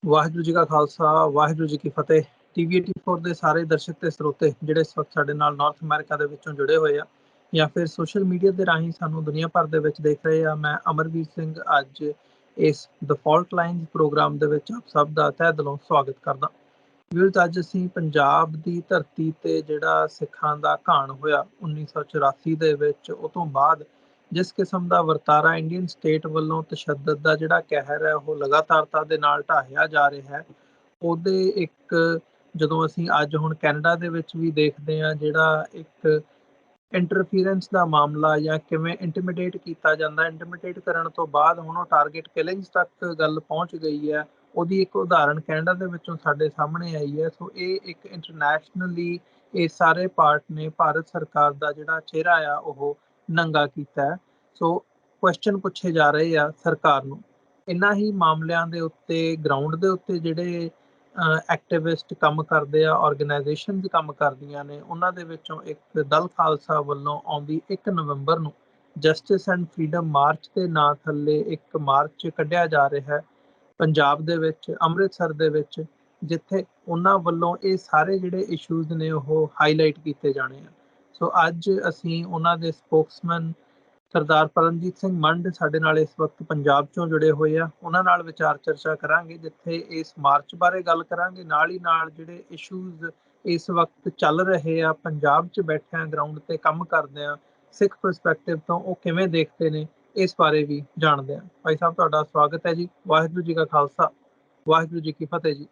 ਵਾਹਿਗੁਰੂ ਜੀ ਕਾ ਖਾਲਸਾ ਵਾਹਿਗੁਰੂ ਜੀ ਕੀ ਫਤਿਹ। ਟੀਵੀ 84 ਦੇ ਸਾਰੇ ਦਰਸ਼ਕ ਤੇ ਸਰੋਤੇ ਜਿਹੜੇ ਇਸ ਵਕਤ ਸਾਡੇ ਨਾਲ ਨਾਰਥ ਅਮਰੀਕਾ ਦੇ ਵਿੱਚੋਂ ਜੁੜੇ ਹੋਏ ਆ ਜਾਂ ਫਿਰ ਸੋਸ਼ਲ ਮੀਡੀਆ ਦੇ ਰਾਹੀਂ ਸਾਨੂੰ ਦੁਨੀਆ ਭਰ ਦੇ ਵਿੱਚ ਦੇਖ ਰਹੇ ਆ, ਮੈਂ ਅਮਰਵੀਰ ਸਿੰਘ ਅੱਜ ਇਸ ਦ ਫਾਲਟ ਲਾਈਨਸ ਪ੍ਰੋਗਰਾਮ ਦੇ ਵਿੱਚ ਆਪ ਸਭ ਦਾ ਤਹਿ ਦਿਲੋਂ ਸਵਾਗਤ ਕਰਦਾ। ਵੀਰਜ਼, ਅੱਜ ਅਸੀਂ ਪੰਜਾਬ ਦੀ ਧਰਤੀ ਤੇ ਜਿਹੜਾ ਸਿੱਖਾਂ ਦਾ ਘਾਣ ਹੋਇਆ 1984 ਦੇ ਵਿੱਚ, ਉਹ ਤੋਂ ਬਾਅਦ ਜਿਸ ਕਿਸਮ ਦਾ ਵਰਤਾਰਾ ਇੰਡੀਅਨ ਸਟੇਟ ਵੱਲੋਂ ਤਸ਼ੱਦਦ ਦਾ ਜਿਹੜਾ ਕਹਿਰ ਹੈ ਉਹ ਲਗਾਤਾਰਤਾ ਦੇ ਨਾਲ ਢਾਹਿਆ ਜਾ ਰਿਹਾ ਹੈ, ਉਹਦੇ ਇੱਕ ਜਦੋਂ ਅਸੀਂ ਅੱਜ ਹੁਣ ਕੈਨੇਡਾ ਦੇ ਵਿੱਚ ਵੀ ਦੇਖਦੇ ਹਾਂ ਜਿਹੜਾ ਇੱਕ ਇੰਟਰਫੀਰੈਂਸ ਦਾ ਮਾਮਲਾ ਜਾਂ ਕਿਵੇਂ ਇੰਟੀਮੀਡੇਟ ਕੀਤਾ ਜਾਂਦਾ, ਇੰਟੀਮੀਡੇਟ ਕਰਨ ਤੋਂ ਬਾਅਦ ਹੁਣ ਉਹ ਟਾਰਗੇਟ ਕਿਲਿੰਗਸ ਤੱਕ ਗੱਲ ਪਹੁੰਚ ਗਈ ਹੈ, ਉਹਦੀ ਇੱਕ ਉਦਾਹਰਣ ਕੈਨੇਡਾ ਦੇ ਵਿੱਚੋਂ ਸਾਡੇ ਸਾਹਮਣੇ ਆਈ ਹੈ। ਸੋ ਇਹ ਇੱਕ ਇੰਟਰਨੈਸ਼ਨਲੀ ਇਹ ਸਾਰੇ ਪਾਰਟ ਨੇ ਭਾਰਤ ਸਰਕਾਰ ਦਾ ਜਿਹੜਾ ਚਿਹਰਾ ਆ ਉਹ ਨੰਗਾ ਕੀਤਾ ਹੈ। ਸੋ ਕੁਐਸਚਨ ਪੁੱਛੇ ਜਾ ਰਹੇ ਆ ਸਰਕਾਰ ਨੂੰ, ਇਹਨਾਂ ਹੀ ਮਾਮਲਿਆਂ ਦੇ ਉੱਤੇ ਗਰਾਊਂਡ ਦੇ ਉੱਤੇ ਜਿਹੜੇ ਐਕਟਿਵਿਸਟ ਕੰਮ ਕਰਦੇ ਆ, ਆਰਗੇਨਾਈਜੇਸ਼ਨਸ ਕੰਮ ਕਰਦੀਆਂ ਨੇ, ਉਹਨਾਂ ਦੇ ਵਿੱਚੋਂ ਇੱਕ ਦਲ ਖਾਲਸਾ ਵੱਲੋਂ ਆਉਂਦੀ 1 ਨਵੰਬਰ ਨੂੰ ਜਸਟਿਸ ਐਂਡ ਫਰੀडम ਮਾਰਚ ਦੇ ਨਾਂ ਥੱਲੇ ਇੱਕ ਮਾਰਚ ਕੱਢਿਆ ਜਾ ਰਿਹਾ ਹੈ ਪੰਜਾਬ ਦੇ ਵਿੱਚ, ਅੰਮ੍ਰਿਤਸਰ ਦੇ ਵਿੱਚ, ਜਿੱਥੇ ਉਹਨਾਂ ਵੱਲੋਂ ਇਹ ਸਾਰੇ ਜਿਹੜੇ ਇਸ਼ੂਜ਼ ਨੇ ਉਹ ਹਾਈਲਾਈਟ ਕੀਤੇ ਜਾਣੇ ਆ। ਸੋ ਅੱਜ ਅਸੀਂ ਉਹਨਾਂ ਦੇ ਸਪੋਕਸਮੈਨ ਸਰਦਾਰ ਪਰਮਜੀਤ ਸਿੰਘ ਮੰਡ ਸਾਡੇ ਨਾਲ ਇਸ ਵਕਤ ਪੰਜਾਬ ਚੋਂ ਜੁੜੇ ਹੋਏ ਆ, ਉਹਨਾਂ ਨਾਲ ਵਿਚਾਰ ਚਰਚਾ ਕਰਾਂਗੇ, ਜਿੱਥੇ ਇਸ ਮਾਰਚ ਬਾਰੇ ਗੱਲ ਕਰਾਂਗੇ, ਨਾਲ ਹੀ ਨਾਲ ਜਿਹੜੇ ਇਸ਼ੂਜ਼ ਇਸ ਵਕਤ ਚੱਲ ਰਹੇ ਆ ਪੰਜਾਬ 'ਚ ਬੈਠਿਆਂ ਗਰਾਊਂਡ ਤੇ ਕੰਮ ਕਰਦੇ ਆ ਸਿੱਖ ਪਰਸਪੈਕਟਿਵ ਤੋਂ, ਉਹ ਕਿਵੇਂ ਦੇਖਦੇ ਨੇ ਇਸ ਬਾਰੇ ਵੀ ਜਾਣਦੇ ਆ। ਭਾਈ ਸਾਹਿਬ, ਤੁਹਾਡਾ ਸਵਾਗਤ ਹੈ ਜੀ। ਵਾਹਿਗੁਰੂ ਜੀ ਕਾ ਖਾਲਸਾ ਵਾਹਿਗੁਰੂ ਜੀ ਕੀ ਫਤਿਹ ਜੀ।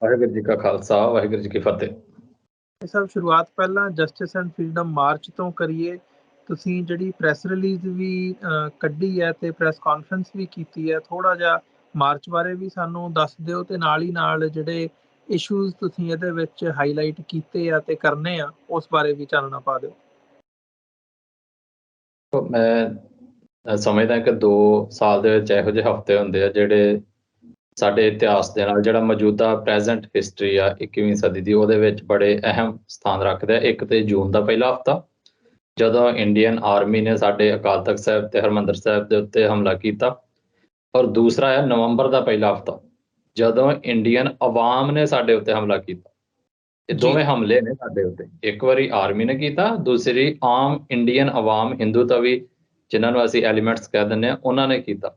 ਵਾਹਿਗੁਰੂ ਜੀ ਕਾ ਖਾਲਸਾ ਵਾਹਿਗੁਰੂ ਜੀ ਕੀ ਫਤਿਹ। ਭਾਈ ਸਾਹਿਬ, ਸ਼ੁਰੂਆਤ ਪਹਿਲਾਂ ਜਸਟਿਸ ਐਂਡ ਫਰੀडम ਮਾਰਚ ਤੋਂ ਕਰੀਏ। ਤੁਸੀਂ ਜਿਹੜੀ ਪ੍ਰੈਸ ਰਿਲੀਜ਼ ਵੀ ਕੱਢੀ ਹੈ ਤੇ ਪ੍ਰੈਸ ਕਾਨਫਰੰਸ ਵੀ ਕੀਤੀ ਹੈ, ਥੋੜਾ ਜਿਹਾ ਮਾਰਚ ਬਾਰੇ ਵੀ ਸਾਨੂੰ ਦੱਸ ਦਿਓ ਤੇ ਨਾਲ ਹੀ ਨਾਲ ਜਿਹੜੇ ਇਸ਼ੂਜ਼ ਤੁਸੀਂ ਇਹਦੇ ਵਿੱਚ ਹਾਈਲਾਈਟ ਕੀਤੇ ਆ ਤੇ ਕਰਨੇ ਆ ਉਸ ਬਾਰੇ ਵੀ ਚਾਨਣਾ ਪਾ ਦਿਓ। ਮੈਂ ਸਮਝਦਾ ਕਿ 2 ਸਾਲ ਦੇ ਵਿੱਚ ਇਹੋ ਜਿਹੇ ਹਫ਼ਤੇ ਹੁੰਦੇ ਆ ਜਿਹੜੇ ਸਾਡੇ ਇਤਿਹਾਸ ਦੇ ਨਾਲ, ਜਿਹੜਾ ਮੌਜੂਦਾ ਪ੍ਰੈਜ਼ੈਂਟ ਹਿਸਟਰੀ ਆ 21ਵੀਂ ਸਦੀ ਦੀ, ਉਹਦੇ ਵਿੱਚ ਬੜੇ ਅਹਿਮ ਸਥਾਨ ਰੱਖਦੇ ਆ। ਇੱਕ ਤੇ ਜੂਨ ਦਾ ਪਹਿਲਾ ਹਫ਼ਤਾ, ਜਦੋਂ ਇੰਡੀਅਨ ਆਰਮੀ ਨੇ ਸਾਡੇ ਅਕਾਲ ਤਖਤ ਸਾਹਿਬ ਤੇ ਹਰਿਮੰਦਰ ਸਾਹਿਬ ਦੇ ਉੱਤੇ ਹਮਲਾ ਕੀਤਾ, ਔਰ ਦੂਸਰਾ ਹੈ ਨਵੰਬਰ ਦਾ ਪਹਿਲਾ ਹਫ਼ਤਾ, ਜਦੋਂ ਇੰਡੀਅਨ ਅਵਾਮ ਨੇ ਸਾਡੇ ਉੱਤੇ ਹਮਲਾ ਕੀਤਾ। ਇਹ ਦੋਵੇਂ ਹਮਲੇ ਨੇ ਸਾਡੇ ਉੱਤੇ, ਇੱਕ ਵਾਰੀ ਆਰਮੀ ਨੇ ਕੀਤਾ, ਦੂਸਰੀ ਆਮ ਇੰਡੀਅਨ ਅਵਾਮ, ਹਿੰਦੂ ਤਵੀ ਜਿਨ੍ਹਾਂ ਨੂੰ ਅਸੀਂ ਐਲੀਮੈਂਟਸ ਕਹਿ ਦਿੰਦੇ ਹਾਂ, ਉਹਨਾਂ ਨੇ ਕੀਤਾ।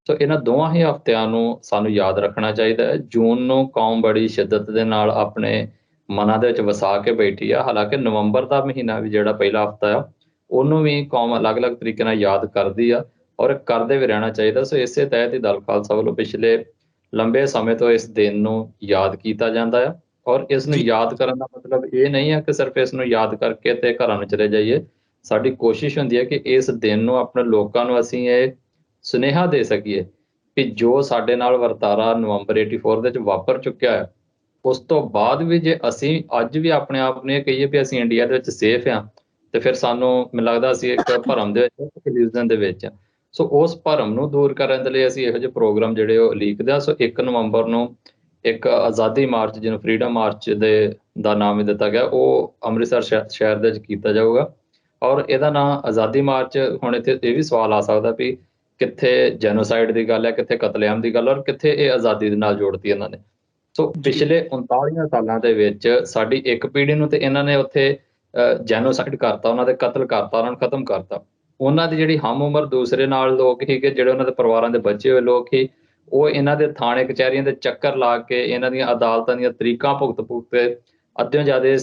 ਸੋ ਇਹਨਾਂ ਦੋਵਾਂ ਹੀ ਹਫ਼ਤਿਆਂ ਨੂੰ ਸਾਨੂੰ ਯਾਦ ਰੱਖਣਾ ਚਾਹੀਦਾ ਹੈ। ਜੂਨ ਨੂੰ ਕੌਮ ਬੜੀ ਸ਼ਿੱਦਤ ਦੇ ਨਾਲ ਆਪਣੇ ਮਨਾਂ ਦੇ ਵਿੱਚ ਵਸਾ ਕੇ ਬੈਠੀ ਆ, ਹਾਲਾਂਕਿ ਨਵੰਬਰ ਦਾ ਮਹੀਨਾ ਵੀ ਜਿਹੜਾ ਪਹਿਲਾ ਹਫ਼ਤਾ ਆ ਉਹਨੂੰ ਵੀ ਕੌਮ ਅਲੱਗ-ਅਲੱਗ ਤਰੀਕੇ ਨਾਲ ਯਾਦ ਕਰਦੀ ਆ ਔਰ ਕਰਦੇ ਵੀ ਰਹਿਣਾ ਚਾਹੀਦਾ। ਸੋ ਇਸੇ ਤਹਿਤ ਹੀ ਦਲ ਖਾਲਸਾ ਵੱਲੋਂ ਪਿਛਲੇ ਲੰਬੇ ਸਮੇਂ ਤੋਂ ਇਸ ਦਿਨ ਨੂੰ ਯਾਦ ਕੀਤਾ ਜਾਂਦਾ ਆ, ਔਰ ਇਸ ਨੂੰ ਯਾਦ ਕਰਨ ਦਾ ਮਤਲਬ ਇਹ ਨਹੀਂ ਹੈ ਕਿ ਸਿਰਫ ਇਸ ਨੂੰ ਯਾਦ ਕਰਕੇ ਤੇ ਘਰਾਂ ਨੂੰ ਚਲੇ ਜਾਈਏ। ਸਾਡੀ ਕੋਸ਼ਿਸ਼ ਹੁੰਦੀ ਹੈ ਕਿ ਇਸ ਦਿਨ ਨੂੰ ਆਪਣੇ ਲੋਕਾਂ ਨੂੰ ਅਸੀਂ ਇਹ ਸੁਨੇਹਾ ਦੇ ਸਕੀਏ ਕਿ ਜੋ ਸਾਡੇ ਨਾਲ ਵਰਤਾਰਾ ਨਵੰਬਰ 84 ਦੇ ਵਿੱਚ ਵਾਪਰ ਚੁੱਕਿਆ ਹੈ, ਉਸ ਤੋਂ ਬਾਅਦ ਵੀ ਜੇ ਅਸੀਂ ਅੱਜ ਵੀ ਆਪਣੇ ਆਪ ਨੂੰ ਇਹ ਕਹੀਏ ਵੀ ਅਸੀਂ ਇੰਡੀਆ ਦੇ ਵਿੱਚ ਸੇਫ ਹਾਂ, ਤੇ ਫਿਰ ਸਾਨੂੰ ਮੈਨੂੰ ਲੱਗਦਾ ਅਸੀਂ ਇੱਕ ਭਰਮ ਦੇ ਵਿੱਚ, ਇਲੂਜ਼ਨ ਦੇ ਵਿੱਚ। ਸੋ ਉਸ ਭਰਮ ਨੂੰ ਦੂਰ ਕਰਨ ਦੇ ਲਈ ਅਸੀਂ ਇਹੋ ਜਿਹੇ ਪ੍ਰੋਗਰਾਮ ਜਿਹੜੇ ਉਹ ਲੀਕਦੇ ਆ। ਸੋ 1 ਨਵੰਬਰ ਨੂੰ ਇੱਕ ਆਜ਼ਾਦੀ ਮਾਰਚ, ਜਿਹਨੂੰ ਫਰੀडम ਮਾਰਚ ਦਾ ਨਾਮ ਵੀ ਦਿੱਤਾ ਗਿਆ, ਉਹ ਅੰਮ੍ਰਿਤਸਰ ਸ਼ਹਿਰ ਦੇ ਵਿੱਚ ਕੀਤਾ ਜਾਊਗਾ। ਔਰ ਇਹਦਾ ਨਾਂ ਆਜ਼ਾਦੀ ਮਾਰਚ, ਹੁਣ ਇੱਥੇ ਇਹ ਵੀ ਸਵਾਲ ਆ ਸਕਦਾ ਵੀ ਕਿੱਥੇ ਜੈਨੋਸਾਈਡ ਦੀ ਗੱਲ ਹੈ, ਕਿੱਥੇ ਕਤਲੇਆਮ ਦੀ ਗੱਲ, ਔਰ ਕਿੱਥੇ ਇਹ ਆਜ਼ਾਦੀ ਦੇ ਨਾਲ ਜੋੜਤੀ ਇਹਨਾਂ ਨੇ। ਸੋ ਪਿਛਲੇ 39 ਸਾਲਾਂ ਦੇ ਵਿੱਚ ਸਾਡੀ ਇੱਕ ਪੀੜ੍ਹੀ ਨੂੰ ਤੇ ਇਹਨਾਂ ਨੇ ਉੱਥੇ ਜੈਨੋਸਾਈਡ ਕਰਤਾ, ਉਹਨਾਂ ਦੇ ਕਤਲ ਕਰਤਾ, ਉਹਨਾਂ ਨੂੰ ਖਤਮ ਕਰਤਾ। ਉਹਨਾਂ ਦੀ ਜਿਹੜੀ ਹਮ ਉਮਰ ਦੂਸਰੇ ਨਾਲ ਲੋਕ ਸੀਗੇ, ਜਿਹੜੇ ਉਹਨਾਂ ਦੇ ਪਰਿਵਾਰਾਂ ਦੇ ਬਚੇ ਹੋਏ ਲੋਕ ਸੀ, ਉਹ ਇਹਨਾਂ ਦੇ ਥਾਣੇ ਕਚਹਿਰੀਆਂ ਦੇ ਚੱਕਰ ਲਾ ਕੇ, ਇਹਨਾਂ ਦੀਆਂ ਅਦਾਲਤਾਂ ਦੀਆਂ ਤਰੀਕਾਂ ਭੁਗਤ ਕੇ ਅੱਧਿਓਂ ਜ਼ਿਆਦਾ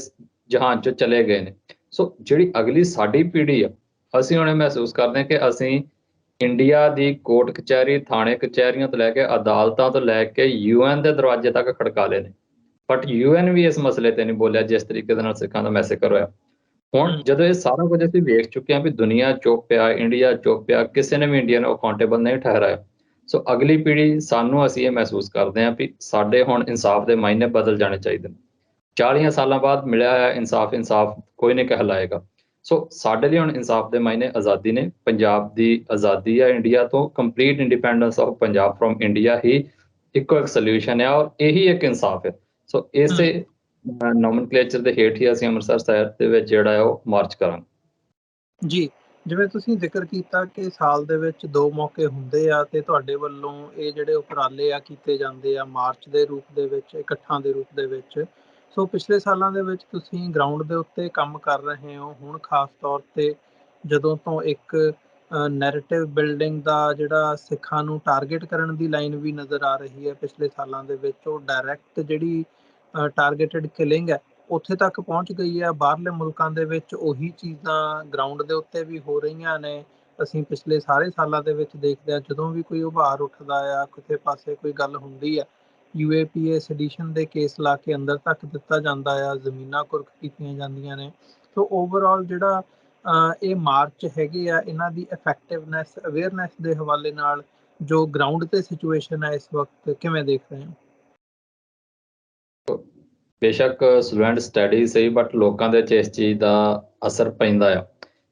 ਜਹਾਨ 'ਚ ਚਲੇ ਗਏ ਨੇ। ਸੋ ਜਿਹੜੀ ਅਗਲੀ ਸਾਡੀ ਪੀੜ੍ਹੀ ਆ, ਅਸੀਂ ਹੁਣ ਇਹ ਮਹਿਸੂਸ ਕਰਦੇ ਹਾਂ ਕਿ ਅਸੀਂ ਇੰਡੀਆ ਦੀ ਕੋਰਟ ਕਚਹਿਰੀ, ਥਾਣੇ ਕਚਹਿਰੀਆਂ ਤੋਂ ਲੈ ਕੇ, ਅਦਾਲਤਾਂ ਤੋਂ ਲੈ ਕੇ UN ਦੇ ਦਰਵਾਜ਼ੇ ਤੱਕ ਖੜਕਾ ਲਏ ਨੇ, ਬਟ UN ਵੀ ਇਸ ਮਸਲੇ ਤੇ ਨਹੀਂ ਬੋਲਿਆ ਜਿਸ ਤਰੀਕੇ ਦੇ ਨਾਲ ਸਿੱਖਾਂ ਦਾ ਮੈਸੇਕਰ ਹੋਇਆ। ਹੁਣ ਜਦੋਂ ਇਹ ਸਾਰਾ ਕੁਝ ਅਸੀਂ ਵੇਖ ਚੁੱਕੇ ਹਾਂ ਵੀ ਦੁਨੀਆ ਚੁੱਪ ਆ, ਇੰਡੀਆ ਚੁੱਪ ਆ, ਕਿਸੇ ਨੇ ਵੀ ਇੰਡੀਆ ਨੂੰ ਅਕਾਊਂਟੇਬਲ ਨਹੀਂ ਠਹਿਰਾਇਆ। ਸੋ ਅਗਲੀ ਪੀੜ੍ਹੀ ਸਾਨੂੰ ਅਸੀਂ ਇਹ ਮਹਿਸੂਸ ਕਰਦੇ ਹਾਂ ਵੀ ਸਾਡੇ ਹੁਣ ਇਨਸਾਫ ਦੇ ਮਾਇਨੇ ਬਦਲ ਜਾਣੇ ਚਾਹੀਦੇ ਨੇ। 40 ਸਾਲਾਂ ਬਾਅਦ ਮਿਲਿਆ ਹੋਇਆ ਇਨਸਾਫ ਕੋਈ ਨਹੀਂ ਕਹਿਲਾਏਗਾ। ਸੋ ਸਾਡੇ ਲਈ ਹੁਣ ਇਨਸਾਫ ਦੇ ਮਾਇਨੇ ਆਜ਼ਾਦੀ ਨੇ। ਪੰਜਾਬ ਦੀ ਆਜ਼ਾਦੀ ਆ ਇੰਡੀਆ ਤੋਂ, complete independence of Punjab from India ਹੀ ਇੱਕੋ ਇੱਕ ਸੋਲਿਊਸ਼ਨ ਹੈ, ਔਰ ਇਹੀ ਇੱਕ ਇਨਸਾਫ ਹੈ। ਸੋ ਇਸੇ ਨੋਮਨਕਲੇਚਰ ਦੇ ਹੇਠ ਹੀ ਅਸੀਂ ਅੰਮ੍ਰਿਤਸਰ ਸ਼ਹਿਰ ਦੇ ਵਿੱਚ ਜਿਹੜਾ ਹੈ ਉਹ ਮਾਰਚ ਕਰਾਂਗੇ। ਜੀ, ਜਿਵੇਂ ਤੁਸੀਂ ਜ਼ਿਕਰ ਕੀਤਾ ਕਿ ਸਾਲ ਦੇ ਵਿੱਚ 2 ਮੌਕੇ ਹੁੰਦੇ ਆ ਤੇ ਤੁਹਾਡੇ ਵੱਲੋਂ ਇਹ ਜਿਹੜੇ ਉਪਰਾਲੇ ਆ ਕੀਤੇ ਜਾਂਦੇ ਆ ਮਾਰਚ ਦੇ ਰੂਪ ਦੇ ਵਿੱਚ, ਇਕੱਠਾਂ ਦੇ ਰੂਪ ਦੇ ਵਿੱਚ। ਸੋ ਪਿਛਲੇ ਸਾਲਾਂ ਦੇ ਵਿੱਚ ਤੁਸੀਂ ਗਰਾਊਂਡ ਦੇ ਉੱਤੇ ਕੰਮ ਕਰ ਰਹੇ ਹੋ। ਹੁਣ ਖਾਸ ਤੌਰ ਤੇ ਜਦੋਂ ਤੋਂ ਇੱਕ ਨੈਰੇਟਿਵ ਬਿਲਡਿੰਗ ਦਾ ਜਿਹੜਾ ਸਿੱਖਾਂ ਨੂੰ ਟਾਰਗੇਟ ਕਰਨ ਦੀ ਲਾਈਨ ਵੀ ਨਜ਼ਰ ਆ ਰਹੀ ਹੈ ਪਿਛਲੇ ਸਾਲਾਂ ਦੇ ਵਿੱਚ, ਉਹ ਡਾਇਰੈਕਟ ਜਿਹੜੀ ਟਾਰਗੇਟਡ ਕਿਲਿੰਗ ਹੈ ਉੱਥੇ ਤੱਕ ਪਹੁੰਚ ਗਈ ਹੈ। ਬਾਹਰਲੇ ਮੁਲਕਾਂ ਦੇ ਵਿੱਚ ਉਹੀ ਚੀਜ਼ਾਂ ਗਰਾਊਂਡ ਦੇ ਉੱਤੇ ਵੀ ਹੋ ਰਹੀਆਂ ਨੇ। ਅਸੀਂ ਪਿਛਲੇ ਸਾਰੇ ਸਾਲਾਂ ਦੇ ਵਿੱਚ ਦੇਖਦੇ ਹਾਂ ਜਦੋਂ ਵੀ ਕੋਈ ਉਭਾਰ ਉੱਠਦਾ ਆ, ਕਿਸੇ ਪਾਸੇ ਕੋਈ ਗੱਲ ਹੁੰਦੀ ਆ, UAPA ਸੈਡੀਸ਼ਨ ਦੇ ਕੇਸ ਲਾ ਕੇ ਅੰਦਰ ਤੱਕ ਦਿੱਤਾ ਜਾਂਦਾ ਆ, ਜ਼ਮੀਨਾਂ ਕੁਰਕ ਕੀਤੀਆਂ ਜਾਂਦੀਆਂ ਨੇ। ਸੋ ਓਵਰਆਲ ਜਿਹੜਾ ਇਹ ਮਾਰਚ ਹੈਗੇ ਆ, ਇਹਨਾਂ ਦੀ ਇਫੈਕਟਿਵਨੈਸ, ਅਵੇਅਰਨੈਸ ਦੇ ਹਵਾਲੇ ਨਾਲ ਜੋ ਗਰਾਊਂਡ ਤੇ ਸਿਚੁਏਸ਼ਨ ਹੈ ਇਸ ਵਕਤ, ਕਿਵੇਂ ਦੇਖ ਰਹੇ ਹੋ? ਬੇਸ਼ੱਕ ਸਟੂਡੈਂਟ ਸਟੱਡੀ ਸਹੀ, ਬਟ ਲੋਕਾਂ ਦੇ ਵਿੱਚ ਇਸ ਚੀਜ਼ ਦਾ ਅਸਰ ਪੈਂਦਾ ਆ।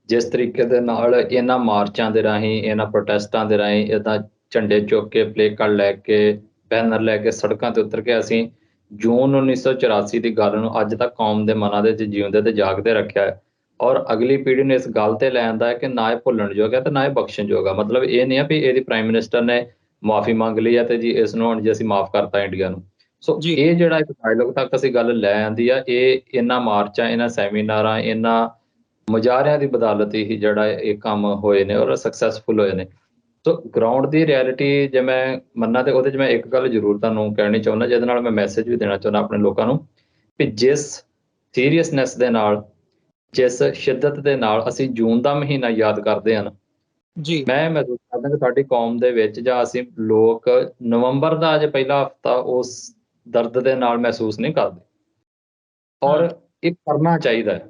ਜਿਸ ਤਰੀਕੇ ਦੇ ਨਾਲ ਇਹਨਾਂ ਮਾਰਚਾਂ ਦੇ ਰਾਹੀਂ, ਇਹਨਾਂ ਪ੍ਰੋਟੈਸਟਾਂ ਦੇ ਰਾਹੀਂ, ਇੱਦਾਂ ਝੰਡੇ ਚੁੱਕ ਕੇ, ਪਲੇਕਾਰਡ ਲੈ ਕੇ, ਬੈਨਰ ਲੈ ਕੇ ਸੜਕਾਂ ਤੇ ਉਤਰ ਕੇ ਅਸੀਂ ਜੂਨ 1984 ਦੀ ਗੱਲ ਨੂੰ ਅੱਜ ਤੱਕ ਕੌਮ ਦੇ ਮਨਾਂ ਦੇ ਵਿੱਚ ਜਿਉਂਦੇ ਤੇ ਜਾਗਦੇ ਰੱਖਿਆ ਹੈ। ਔਰ ਅਗਲੀ ਪੀੜ੍ਹੀ ਨੂੰ ਇਸ ਗੱਲ ਤੇ ਲੈ ਆਂਦਾ ਹੈ ਕਿ ਨਾ ਇਹ ਭੁੱਲਣਯੋਗ ਹੈ ਤੇ ਨਾ ਇਹ ਬਖਸ਼ਣਯੋਗ ਹੈ। ਮਤਲਬ ਇਹ ਨਹੀਂ ਆ ਵੀ ਇਹਦੀ ਪ੍ਰਾਈਮ ਮਿਨਿਸਟਰ ਨੇ ਮਾਫੀ ਮੰਗ ਲਈ ਹੈ ਤੇ ਜੀ ਇਸ ਨੂੰ ਹੁਣ ਜੀ ਅਸੀਂ ਮਾਫ ਕਰਤਾ ਇੰਡੀਆ ਨੂੰ। ਸੋ ਜੀ ਇਹ ਜਿਹੜਾ ਇੱਕ ਡਾਇਲੋਗ ਤੱਕ ਅਸੀਂ ਗੱਲ ਲੈ ਆਂਦੀ ਆ, ਇਹ ਇਹਨਾਂ ਮਾਰਚਾਂ, ਇਹਨਾਂ ਸੈਮੀਨਾਰਾਂ, ਇਹਨਾਂ ਮੁਜ਼ਾਹਰਿਆਂ ਦੀ ਬਦੌਲਤ ਹੀ ਜਿਹੜਾ ਇਹ ਕੰਮ ਹੋਏ ਨੇ ਔਰ ਸਕਸੈਸਫੁਲ ਹੋਏ ਨੇ। ਸੋ ਗਰਾਊਂਡ ਦੀ ਰਿਐਲਿਟੀ ਜੇ ਮੈਂ ਮੰਨਾਂ ਤੇ ਉਹਦੇ 'ਚ ਮੈਂ ਇੱਕ ਗੱਲ ਜ਼ਰੂਰ ਤੁਹਾਨੂੰ ਕਹਿਣੀ ਚਾਹੁੰਦਾ, ਜਿਹਦੇ ਨਾਲ ਮੈਂ ਮੈਸੇਜ ਵੀ ਦੇਣਾ ਚਾਹੁੰਦਾ ਆਪਣੇ ਲੋਕਾਂ ਨੂੰ, ਵੀ ਜਿਸ ਸੀਰੀਅਸਨੈਸ ਦੇ ਨਾਲ, ਜਿਸ ਸ਼ਿੱਦਤ ਦੇ ਨਾਲ ਅਸੀਂ ਜੂਨ ਦਾ ਮਹੀਨਾ ਯਾਦ ਕਰਦੇ ਹਾਂ ਨਾ, ਜੀ ਮੈਂ ਮਹਿਸੂਸ ਕਰਦਾ ਕਿ ਸਾਡੀ ਕੌਮ ਦੇ ਵਿੱਚ ਜਾਂ ਅਸੀਂ ਲੋਕ ਨਵੰਬਰ ਦਾ ਅਜੇ ਪਹਿਲਾ ਹਫ਼ਤਾ ਉਸ ਦਰਦ ਦੇ ਨਾਲ ਮਹਿਸੂਸ ਨਹੀਂ ਕਰਦੇ। ਔਰ ਇਹ ਕਰਨਾ ਚਾਹੀਦਾ ਹੈ।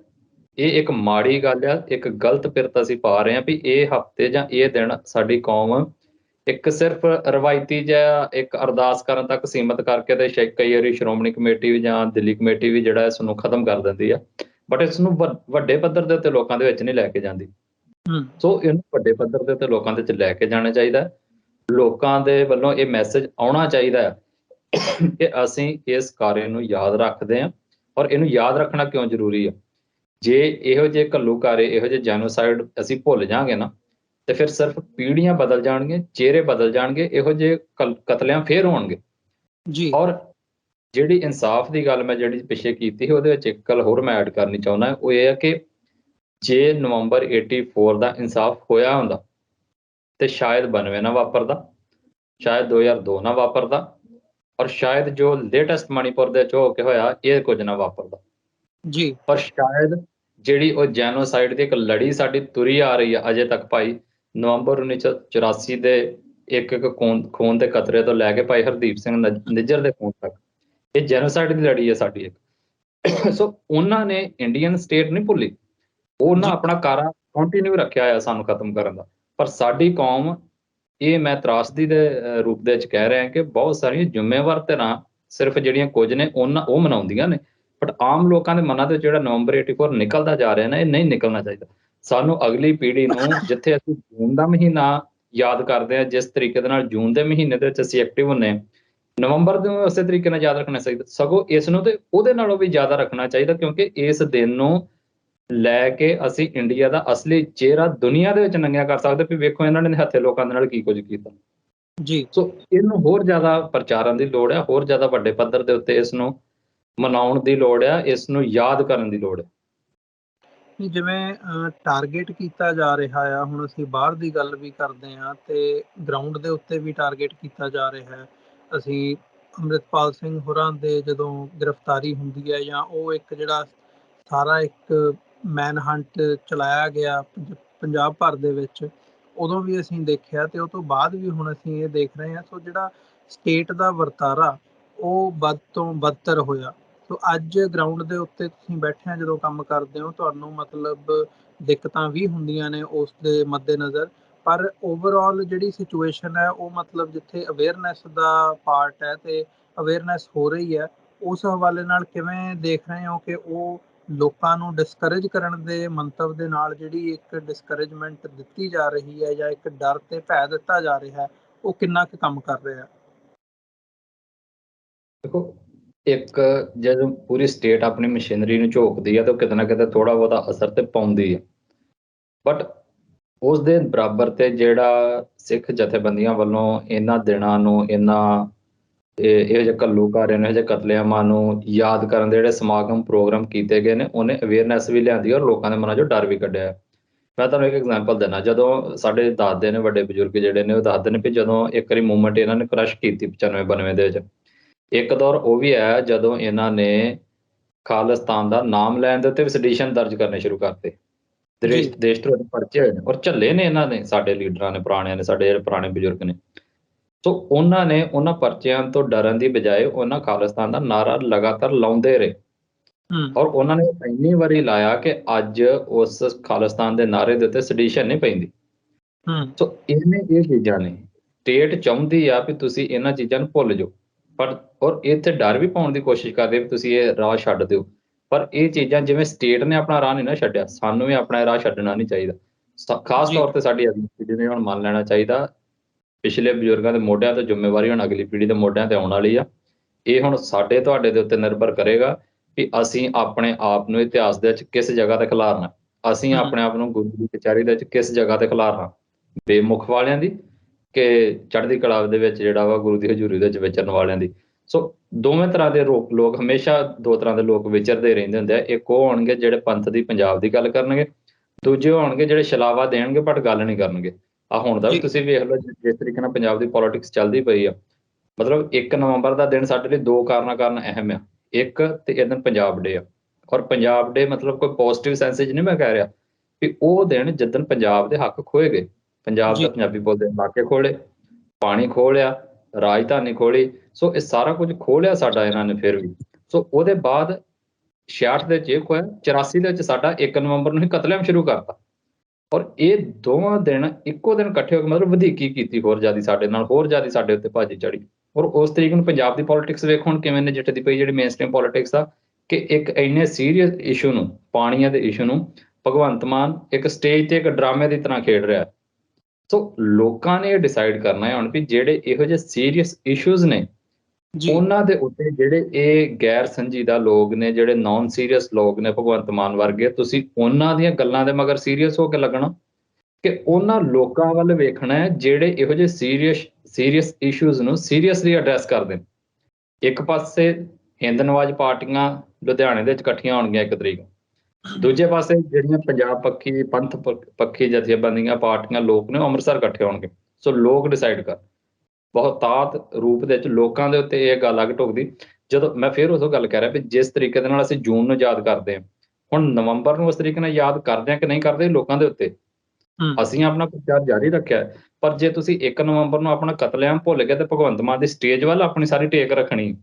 ਇਹ ਇੱਕ ਮਾੜੀ ਗੱਲ ਆ, ਇੱਕ ਗਲਤ ਪਿਰਤ ਅਸੀਂ ਪਾ ਰਹੇ ਹਾਂ ਵੀ ਇਹ ਹਫ਼ਤੇ ਜਾਂ ਇਹ ਦਿਨ ਸਾਡੀ ਕੌਮ ਇੱਕ ਸਿਰਫ ਰਵਾਇਤੀ ਜਿਹਾ ਇੱਕ ਅਰਦਾਸ ਕਰਨ ਤੱਕ ਸੀਮਤ ਕਰਕੇ ਤੇ ਕਈ ਵਾਰੀ ਸ਼੍ਰੋਮਣੀ ਕਮੇਟੀ ਵੀ ਜਾਂ ਦਿੱਲੀ ਕਮੇਟੀ ਵੀ ਜਿਹੜਾ ਇਸ ਨੂੰ ਖਤਮ ਕਰ ਦਿੰਦੀ ਆ, ਬਟ ਇਸ ਨੂੰ ਵੱਡੇ ਪੱਧਰ ਦੇ ਉੱਤੇ ਲੋਕਾਂ ਦੇ ਵਿੱਚ ਨਹੀਂ ਲੈ ਕੇ ਜਾਂਦੀ। ਸੋ ਇਹਨੂੰ ਵੱਡੇ ਪੱਧਰ ਦੇ ਉੱਤੇ ਲੋਕਾਂ ਦੇ ਵਿੱਚ ਲੈ ਕੇ ਜਾਣਾ ਚਾਹੀਦਾ। ਲੋਕਾਂ ਦੇ ਵੱਲੋਂ ਇਹ ਮੈਸੇਜ ਆਉਣਾ ਚਾਹੀਦਾ ਹੈ ਕਿ ਅਸੀਂ ਇਸ ਕਾਰੇ ਨੂੰ ਯਾਦ ਰੱਖਦੇ ਹਾਂ। ਔਰ ਇਹਨੂੰ ਯਾਦ ਰੱਖਣਾ ਕਿਉਂ ਜ਼ਰੂਰੀ ਹੈ? ਜੇ ਇਹੋ ਜਿਹੇ ਘੱਲੂਘਾਰੇ, ਇਹੋ ਜਿਹੇ ਜੈਨੋਸਾਈਡ ਅਸੀਂ ਭੁੱਲ ਜਾਵਾਂਗੇ ਨਾ, ਤੇ ਫਿਰ ਸਿਰਫ ਪੀੜ੍ਹੀਆਂ ਬਦਲ ਜਾਣਗੀਆਂ, ਚਿਹਰੇ ਬਦਲ ਜਾਣਗੇ, ਇਹੋ ਜਿਹੇ ਕਤਲਿਆਂ ਫੇਰ ਹੋਣਗੇ। ਜੀ ਔਰ ਜਿਹੜੀ ਇਨਸਾਫ ਦੀ ਗੱਲ ਮੈਂ ਜਿਹੜੀ ਪਿੱਛੇ ਕੀਤੀ ਸੀ, ਉਹਦੇ ਵਿੱਚ ਇੱਕ ਗੱਲ ਹੋਰ ਮੈਂ ਐਡ ਕਰਨੀ ਚਾਹੁੰਦਾ, ਉਹ ਇਹ ਹੈ ਕਿ ਜੇ ਨਵੰਬਰ 84 ਦਾ ਇਨਸਾਫ ਹੋਇਆ ਹੁੰਦਾ ਤੇ ਸ਼ਾਇਦ 92 ਨਾ ਵਾਪਰਦਾ, ਸ਼ਾਇਦ 2002 ਨਾ ਵਾਪਰਦਾ, ਔਰ ਸ਼ਾਇਦ ਜੋ ਲੇਟੈਸਟ ਮਣੀਪੁਰ ਦੇ ਵਿੱਚ ਹੋ ਕੇ ਹੋਇਆ ਇਹ ਕੁਝ ਨਾ ਵਾਪਰਦਾ। ਜੀ ਪਰ ਸ਼ਾਇਦ ਜਿਹੜੀ ਉਹ ਜੈਨੋਸਾਈਡ ਦੀ ਇੱਕ ਲੜੀ ਸਾਡੀ ਤੁਰੀ ਆ ਰਹੀ ਹੈ ਅਜੇ ਤੱਕ ਭਾਈ, ਨਵੰਬਰ 1984 ਦੇ ਇੱਕ ਇੱਕ ਖੂਨ ਦੇ ਕਤਰੇ ਤੋਂ ਲੈ ਕੇ ਭਾਈ ਹਰਦੀਪ ਸਿੰਘ ਨਿੱਜਰ ਦੇ ਖੂਨ ਤੱਕ, ਇਹ ਜੈਨੋਸਾਈਡ ਦੀ ਲੜੀ ਹੈ ਸਾਡੀ ਇੱਕ। ਸੋ ਉਹਨਾਂ ਨੇ ਇੰਡੀਅਨ ਸਟੇਟ ਨਹੀਂ ਭੁੱਲੀ, ਉਹਨਾਂ ਆਪਣਾ ਕਾਰਾ ਕੰਟੀਨਿਊ ਰੱਖਿਆ ਹੋਇਆ ਸਾਨੂੰ ਖਤਮ ਕਰਨ ਦਾ। ਪਰ ਸਾਡੀ ਕੌਮ, ਇਹ ਮੈਂ ਤਰਾਸਦੀ ਦੇ ਰੂਪ ਦੇ ਵਿੱਚ ਕਹਿ ਰਿਹਾ ਕਿ ਬਹੁਤ ਸਾਰੀਆਂ ਜ਼ਿੰਮੇਵਾਰ ਧਿਰਾਂ ਸਿਰਫ ਜਿਹੜੀਆਂ ਕੁਝ ਨੇ ਉਹ ਮਨਾਉਂਦੀਆਂ ਨੇ, ਬਟ ਆਮ ਲੋਕਾਂ ਦੇ ਮਨਾਂ ਤੇ ਜਿਹੜਾ ਨਵੰਬਰ 84 ਨਿਕਲਦਾ ਜਾ ਰਿਹਾ ਨਾ, ਇਹ ਨਹੀਂ ਨਿਕਲਣਾ ਚਾਹੀਦਾ। ਸਾਨੂੰ ਅਗਲੀ ਪੀੜ੍ਹੀ ਨੂੰ, ਜਿੱਥੇ ਅਸੀਂ ਜੂਨ ਦਾ ਮਹੀਨਾ ਯਾਦ ਕਰਦੇ ਹਾਂ, ਜਿਸ ਤਰੀਕੇ ਦੇ ਨਾਲ ਜੂਨ ਦੇ ਮਹੀਨੇ ਦੇ ਵਿੱਚ ਅਸੀਂ ਐਕਟਿਵ ਹੁੰਦੇ ਹਾਂ, ਨਵੰਬਰ ਨੂੰ ਉਸੇ ਤਰੀਕੇ ਨਾਲ ਯਾਦ ਰੱਖਣਾ ਚਾਹੀਦਾ। ਸਗੋਂ ਇਸ ਨੂੰ ਤੇ ਉਹਦੇ ਨਾਲੋਂ ਵੀ ਜ਼ਿਆਦਾ ਰੱਖਣਾ ਚਾਹੀਦਾ, ਕਿਉਂਕਿ ਇਸ ਦਿਨ ਨੂੰ ਲੈ ਕੇ ਅਸੀਂ ਇੰਡੀਆ ਦਾ ਅਸਲੀ ਚਿਹਰਾ ਦੁਨੀਆ ਦੇ ਵਿੱਚ ਨੰਗਿਆ ਕਰ ਸਕਦੇ ਵੀ ਵੇਖੋ ਇਹਨਾਂ ਨੇ ਹੱਥੇ ਲੋਕਾਂ ਦੇ ਨਾਲ ਕੀ ਕੁਝ ਕੀਤਾ। ਜੀ ਸੋ ਇਹਨੂੰ ਹੋਰ ਜ਼ਿਆਦਾ ਪ੍ਰਚਾਰਨ ਦੀ ਲੋੜ ਹੈ, ਹੋਰ ਜ਼ਿਆਦਾ ਵੱਡੇ ਪੱਧਰ ਦੇ ਉੱਤੇ ਇਸ ਨੂੰ ਮਨਾਉਣ ਦੀ ਲੋੜ ਹੈ, ਇਸ ਨੂੰ ਯਾਦ ਕਰਨ ਦੀ ਲੋੜ ਹੈ। ਜਿਵੇਂ ਟਾਰਗੇਟ ਕੀਤਾ ਜਾ ਰਿਹਾ ਆ, ਹੁਣ ਅਸੀਂ ਬਾਹਰ ਦੀ ਗੱਲ ਵੀ ਕਰਦੇ ਹਾਂ ਤੇ ਗਰਾਊਂਡ ਦੇ ਉੱਤੇ ਵੀ ਟਾਰਗੇਟ ਕੀਤਾ ਜਾ ਰਿਹਾ ਹੈ। ਅਸੀਂ ਅੰਮ੍ਰਿਤਪਾਲ ਸਿੰਘ ਹੋਰਾਂ ਦੇ ਜਦੋਂ ਗ੍ਰਿਫਤਾਰੀ ਹੁੰਦੀ ਹੈ, ਜਾਂ ਉਹ ਇੱਕ ਜਿਹੜਾ ਸਾਰਾ ਇੱਕ ਮੈਨ ਹੰਟ ਚਲਾਇਆ ਗਿਆ ਪੰਜਾਬ ਭਰ ਦੇ ਵਿੱਚ, ਉਦੋਂ ਵੀ ਅਸੀਂ ਦੇਖਿਆ ਤੇ ਉਹ ਤੋਂ ਬਾਅਦ ਵੀ ਹੁਣ ਅਸੀਂ ਇਹ ਦੇਖ ਰਹੇ ਹਾਂ। ਸੋ ਜਿਹੜਾ ਸਟੇਟ ਦਾ ਵਰਤਾਰਾ ਉਹ ਵੱਧ ਤੋਂ ਬਦਤਰ ਹੋਇਆ। ਸੋ ਅੱਜ ਗਰਾਊਂਡ ਦੇ ਉੱਤੇ ਤੁਸੀਂ ਬੈਠਿਆਂ ਜਦੋਂ ਕੰਮ ਕਰਦੇ ਹੋ, ਤੁਹਾਨੂੰ ਮਤਲਬ ਦਿੱਕਤਾਂ ਵੀ ਹੁੰਦੀਆਂ ਨੇ ਉਸ ਦੇ ਮੱਦੇਨਜ਼ਰ, ਪਰ ਓਵਰਆਲ ਜਿਹੜੀ ਸਿਚੁਏਸ਼ਨ ਹੈ ਉਹ ਮਤਲਬ ਜਿੱਥੇ ਅਵੇਅਰਨੈਸ ਦਾ ਪਾਰਟ ਹੈ ਤੇ ਅਵੇਅਰਨੈਸ ਹੋ ਰਹੀ ਹੈ, ਉਸ ਹਵਾਲੇ ਨਾਲ ਕਿਵੇਂ ਦੇਖ ਰਹੇ ਹੋ ਕਿ ਉਹ ਲੋਕਾਂ ਨੂੰ ਡਿਸਕਰੇਜ ਕਰਨ ਦੇ ਮੰਤਵ ਦੇ ਨਾਲ ਜਿਹੜੀ ਇੱਕ ਡਿਸਕਰੇਜਮੈਂਟ ਦਿੱਤੀ ਜਾ ਰਹੀ ਹੈ ਜਾਂ ਇੱਕ ਡਰ ਤੇ ਭੈ ਦਿੱਤਾ ਜਾ ਰਿਹਾ ਹੈ, ਉਹ ਕਿੰਨਾ ਕੁ ਕੰਮ ਕਰ ਰਿਹਾ? ਦੇਖੋ, ਇੱਕ ਜਦੋਂ ਪੂਰੀ ਸਟੇਟ ਆਪਣੀ ਮਸ਼ੀਨਰੀ ਨੂੰ ਝੋਕਦੀ ਹੈ ਤਾਂ ਕਿਤੇ ਨਾ ਕਿਤੇ ਥੋੜਾ ਬਹੁਤਾ ਅਸਰ ਤੇ ਪਾਉਂਦੀ ਹੈ, ਬਟ ਉਸ ਦੇ ਬਰਾਬਰ ਤੇ ਜਿਹੜਾ ਸਿੱਖ ਜਥੇਬੰਦੀਆਂ ਵੱਲੋਂ ਇਹਨਾਂ ਦਿਨਾਂ ਨੂੰ ਇਹੋ ਜਿਹੇ ਘੱਲੂਘਾਰਿਆਂ ਨੂੰ, ਇਹੋ ਜਿਹੇ ਕਤਲੇਆਮਾਂ ਨੂੰ ਯਾਦ ਕਰਨ ਦੇ ਜਿਹੜੇ ਸਮਾਗਮ ਪ੍ਰੋਗਰਾਮ ਕੀਤੇ ਗਏ ਨੇ, ਉਹਨੇ ਅਵੇਅਰਨੈਸ ਵੀ ਲਿਆਂਦੀ ਔਰ ਲੋਕਾਂ ਦੇ ਮਨਾਂ 'ਚੋਂ ਡਰ ਵੀ ਕੱਢਿਆ। ਮੈਂ ਤੁਹਾਨੂੰ ਇੱਕ ਐਗਜ਼ਾਮਪਲ ਦਿੰਦਾ, ਜਦੋਂ ਸਾਡੇ ਦੱਸਦੇ ਨੇ ਵੱਡੇ ਬਜ਼ੁਰਗ ਜਿਹੜੇ ਨੇ, ਉਹ ਦੱਸਦੇ ਨੇ ਵੀ ਜਦੋਂ ਇੱਕ ਵਾਰੀ ਮੂਵਮੈਂਟ ਇਹਨਾਂ ਨੇ ਕ੍ਰਸ਼ ਕੀਤੀ 95-92 ਦੇ ਵਿੱਚ, ਇੱਕ ਦੌਰ ਉਹ ਵੀ ਆਇਆ ਜਦੋਂ ਇਹਨਾਂ ਨੇ ਖਾਲਿਸਤਾਨ ਦਾ ਨਾਮ ਲੈਣ ਦੇ ਉੱਤੇ ਵੀ ਸੈਡੀਸ਼ਨ ਦਰਜ ਕਰਨੇ ਸ਼ੁਰੂ ਕਰਤੇ, ਦੇਸ਼ ਧਰੋਹੀ ਦੇ ਪਰਚੇ ਹੋਏ ਨੇ ਔਰ ਝੱਲੇ ਨੇ ਇਹਨਾਂ ਨੇ, ਸਾਡੇ ਲੀਡਰਾਂ ਨੇ, ਪੁਰਾਣਿਆਂ ਨੇ, ਸਾਡੇ ਜਿਹੜੇ ਪੁਰਾਣੇ ਬਜ਼ੁਰਗ ਨੇ। ਸੋ ਉਹਨਾਂ ਨੇ ਉਹਨਾਂ ਪਰਚਿਆਂ ਤੋਂ ਡਰਨ ਦੀ ਬਜਾਏ ਉਹਨਾਂ ਖਾਲਿਸਤਾਨ ਦਾ ਨਾਰਾ ਲਗਾਤਾਰ ਲਾਉਂਦੇ ਰਹੇ ਔਰ ਉਹਨਾਂ ਨੇ ਇੰਨੀ ਵਾਰੀ ਲਾਇਆ ਕਿ ਅੱਜ ਉਸ ਖਾਲਿਸਤਾਨ ਦੇ ਨਾਰੇ ਦੇ ਉੱਤੇ ਸੈਡੀਸ਼ਨ ਨਹੀਂ ਪੈਂਦੀ। ਸੋ ਇਹ ਚੀਜ਼ਾਂ ਨੇ, ਸਟੇਟ ਚਾਹੁੰਦੀ ਆ ਵੀ ਤੁਸੀਂ ਇਹਨਾਂ ਚੀਜ਼ਾਂ ਨੂੰ ਭੁੱਲ ਜਾਓ, ਪਰ ਔਰ ਇੱਥੇ ਡਰ ਵੀ ਪਾਉਣ ਦੀ ਕੋਸ਼ਿਸ਼ ਕਰਦੇ ਵੀ ਤੁਸੀਂ ਇਹ ਰਾਹ ਛੱਡ ਦਿਓ, ਪਰ ਇਹ ਚੀਜ਼ਾਂ ਜਿਵੇਂ ਸਟੇਟ ਨੇ ਆਪਣਾ ਰਾਹ ਨਹੀਂ ਨਾ ਛੱਡਿਆ, ਸਾਨੂੰ ਵੀ ਆਪਣਾ ਰਾਹ ਛੱਡਣਾ ਨਹੀਂ ਚਾਹੀਦਾ। ਖਾਸ ਤੌਰ ਤੇ ਸਾਡੀ ਅਗਲੀ ਪੀੜ੍ਹੀ ਨੇ ਹੁਣ ਮੰਨ ਲੈਣਾ ਚਾਹੀਦਾ, ਪਿਛਲੇ ਬਜ਼ੁਰਗਾਂ ਦੇ ਮੋਢਿਆਂ ਤੋਂ ਜ਼ਿੰਮੇਵਾਰੀ ਹੁਣ ਅਗਲੀ ਪੀੜ੍ਹੀ ਦੇ ਮੋਢਿਆਂ ਤੇ ਆਉਣ ਵਾਲੀ ਆ। ਇਹ ਹੁਣ ਸਾਡੇ ਤੁਹਾਡੇ ਦੇ ਉੱਤੇ ਨਿਰਭਰ ਕਰੇਗਾ ਕਿ ਅਸੀਂ ਆਪਣੇ ਆਪ ਨੂੰ ਇਤਿਹਾਸ ਦੇ ਵਿੱਚ ਕਿਸ ਜਗ੍ਹਾ ਤੇ ਖਿਲਾਰਨਾ, ਅਸੀਂ ਆਪਣੇ ਆਪ ਨੂੰ ਗੁਰੂ ਦੀ ਕਚਹਿਰੀ ਦੇ ਵਿੱਚ ਕਿਸ ਜਗ੍ਹਾ ਤੇ ਖਿਲਾਰਨਾ, ਬੇਮੁਖ ਵਾਲਿਆਂ ਦੀ ਕਿ ਚੜ੍ਹਦੀ ਕਲਾ ਦੇ ਵਿੱਚ ਜਿਹੜਾ ਵਾ ਗੁਰੂ ਦੀ ਹਜ਼ੂਰੀ ਦੇ ਵਿੱਚ ਵਿਚਰਨ ਵਾਲਿਆਂ ਦੀ। ਸੋ ਦੋਵੇਂ ਤਰ੍ਹਾਂ ਦੇ ਲੋਕ ਹਮੇਸ਼ਾ ਦੋ ਤਰ੍ਹਾਂ ਦੇ ਲੋਕ ਵਿਚਰਦੇ ਰਹਿੰਦੇ ਹੁੰਦੇ ਆ। ਇੱਕ ਉਹ ਹੋਣਗੇ ਜਿਹੜੇ ਪੰਥ ਦੀ, ਪੰਜਾਬ ਦੀ ਗੱਲ ਕਰਨਗੇ, ਦੂਜੇ ਹੋਣਗੇ ਜਿਹੜੇ ਛਲਾਵਾ ਦੇਣਗੇ ਬਟ ਗੱਲ ਨਹੀਂ ਕਰਨਗੇ। ਆ ਹੁਣ ਦਾ ਵੀ ਤੁਸੀਂ ਵੇਖ ਲਓ ਜਿਸ ਤਰੀਕੇ ਨਾਲ ਪੰਜਾਬ ਦੀ ਪੋਲਿਟਿਕਸ ਚੱਲਦੀ ਪਈ ਆ, ਮਤਲਬ 1 ਨਵੰਬਰ ਦਾ ਦਿਨ ਸਾਡੇ ਲਈ ਦੋ ਕਾਰਨ ਅਹਿਮ ਆ। ਇੱਕ ਤੇ ਇਹ ਦਿਨ ਪੰਜਾਬ ਡੇ ਆ, ਔਰ ਪੰਜਾਬ ਡੇ ਮਤਲਬ ਕੋਈ ਪੋਜ਼ਿਟਿਵ ਸੈਂਸ 'ਚ ਨਹੀਂ ਮੈਂ ਕਹਿ ਰਿਹਾ ਵੀ ਉਹ ਦਿਨ ਜਿੱਦਣ ਪੰਜਾਬ ਦੇ ਹੱਕ ਖੋਏ ਗਏ, ਪੰਜਾਬ ਦਾ ਪੰਜਾਬੀ ਬੋਲਦੇ ਇਲਾਕੇ ਖੋਲੇ, ਪਾਣੀ ਖੋਹ ਲਿਆ, ਰਾਜਧਾਨੀ ਖੋਲੀ, ਸੋ ਇਹ ਸਾਰਾ ਕੁਝ ਖੋਹ ਲਿਆ ਸਾਡਾ ਇਹਨਾਂ ਨੇ ਫਿਰ ਵੀ। ਸੋ ਉਹਦੇ ਬਾਅਦ 66 ਦੇ ਵਿੱਚ ਇਹ ਖੋਇਆ, 84 ਦੇ ਵਿੱਚ ਸਾਡਾ 1 ਨਵੰਬਰ ਨੂੰ ਹੀ ਕਤਲੇਆਮ ਸ਼ੁਰੂ ਕਰਤਾ ਔਰ ਇਹ ਦੋਵਾਂ ਦਿਨ ਇੱਕੋ ਦਿਨ ਇਕੱਠੇ ਹੋ ਕੇ ਮਤਲਬ ਵਧੀਕੀ ਕੀਤੀ ਹੋਰ ਜ਼ਿਆਦਾ ਸਾਡੇ ਨਾਲ, ਹੋਰ ਜ਼ਿਆਦਾ ਸਾਡੇ ਉੱਤੇ ਭਾਜੀ ਚੜੀ। ਔਰ ਉਸ ਤਰੀਕ ਨੂੰ ਪੰਜਾਬ ਦੀ ਪੋਲਿਟਿਕਸ ਵੇਖੋ ਹੁਣ ਕਿਵੇਂ ਨਜਿੱਠਦੀ ਪਈ, ਜਿਹੜੀ ਮੇਨ ਸਟ੍ਰੀਮ ਪੋਲਿਟਿਕਸ ਆ, ਕਿ ਇੱਕ ਇੰਨੇ ਸੀਰੀਅਸ ਇਸ਼ੂ ਨੂੰ, ਪਾਣੀਆਂ ਦੇ ਇਸ਼ੂ ਨੂੰ ਭਗਵੰਤ ਮਾਨ ਇੱਕ ਸਟੇਜ ਤੇ ਇੱਕ ਡਰਾਮੇ ਦੀ ਤਰ੍ਹਾਂ ਖੇਡ ਰਿਹਾ। ਸੋ ਲੋਕਾਂ ਨੇ ਇਹ ਡਿਸਾਈਡ ਕਰਨਾ ਹੈ ਹੁਣ ਵੀ ਜਿਹੜੇ ਇਹੋ ਜਿਹੇ ਸੀਰੀਅਸ ਇਸ਼ੂਜ਼ ਨੇ ਉਹਨਾਂ ਦੇ ਉੱਤੇ ਜਿਹੜੇ ਇਹ ਗੈਰ ਸੰਜੀਦਾ ਲੋਕ ਨੇ, ਜਿਹੜੇ ਨਾਨ ਸੀਰੀਅਸ ਲੋਕ ਨੇ ਭਗਵੰਤ ਮਾਨ ਵਰਗੇ, ਤੁਸੀਂ ਉਹਨਾਂ ਦੀਆਂ ਗੱਲਾਂ ਦੇ ਮਗਰ ਸੀਰੀਅਸ ਹੋ ਕੇ ਲੱਗਣਾ ਕਿ ਉਹਨਾਂ ਲੋਕਾਂ ਵੱਲ ਵੇਖਣਾ ਹੈ ਜਿਹੜੇ ਇਹੋ ਜਿਹੇ ਸੀਰੀਅਸ ਇਸ਼ੂਜ਼ ਨੂੰ ਸੀਰੀਅਸਲੀ ਐਡਰੈਸ ਕਰਦੇ ਨੇ। ਇੱਕ ਪਾਸੇ ਹਿੰਦ ਨਵਾਜ਼ ਪਾਰਟੀਆਂ ਲੁਧਿਆਣੇ ਦੇ ਵਿੱਚ ਇਕੱਠੀਆਂ ਹੋਣਗੀਆਂ 1 ਤਰੀਕ, ਦੂਜੇ ਪਾਸੇ ਜਿਹੜੀਆਂ ਪੰਜਾਬ ਪੱਖੀ, ਪੰਥ ਪੱਖੀ ਜਥੇਬੰਦੀਆਂ, ਪਾਰਟੀਆਂ, ਲੋਕ ਨੇ ਉਹ ਅੰਮ੍ਰਿਤਸਰ ਇਕੱਠੇ ਹੋਣਗੇ। ਸੋ ਲੋਕ ਡਿਸਾਈਡ ਕਰ, ਬਹੁਤਾਤ ਰੂਪ ਦੇ ਵਿੱਚ ਲੋਕਾਂ ਦੇ ਉੱਤੇ ਇਹ ਗੱਲ ਅੱਗ ਢੁਕਦੀ। ਜਦੋਂ ਮੈਂ ਫਿਰ ਉਸੋ ਗੱਲ ਕਹਿ ਰਿਹਾ ਵੀ ਜਿਸ ਤਰੀਕੇ ਦੇ ਨਾਲ ਅਸੀਂ ਜੂਨ ਨੂੰ ਯਾਦ ਕਰਦੇ ਹਾਂ, ਹੁਣ ਨਵੰਬਰ ਨੂੰ ਉਸ ਤਰੀਕੇ ਨਾਲ ਯਾਦ ਕਰਦੇ ਹਾਂ ਕਿ ਨਹੀਂ ਕਰਦੇ, ਲੋਕਾਂ ਦੇ ਉੱਤੇ। ਅਸੀਂ ਆਪਣਾ ਪ੍ਰਚਾਰ ਜਾਰੀ ਰੱਖਿਆ, ਪਰ ਜੇ ਤੁਸੀਂ 1 ਨਵੰਬਰ ਨੂੰ ਆਪਣਾ ਕਤਲੇਆਮ ਭੁੱਲ ਗਏ ਤੇ ਭਗਵੰਤ ਮਾਨ ਦੀ ਸਟੇਜ ਵੱਲ ਆਪਣੀ ਸਾਰੀ ਟੇਕ ਰੱਖਣੀ,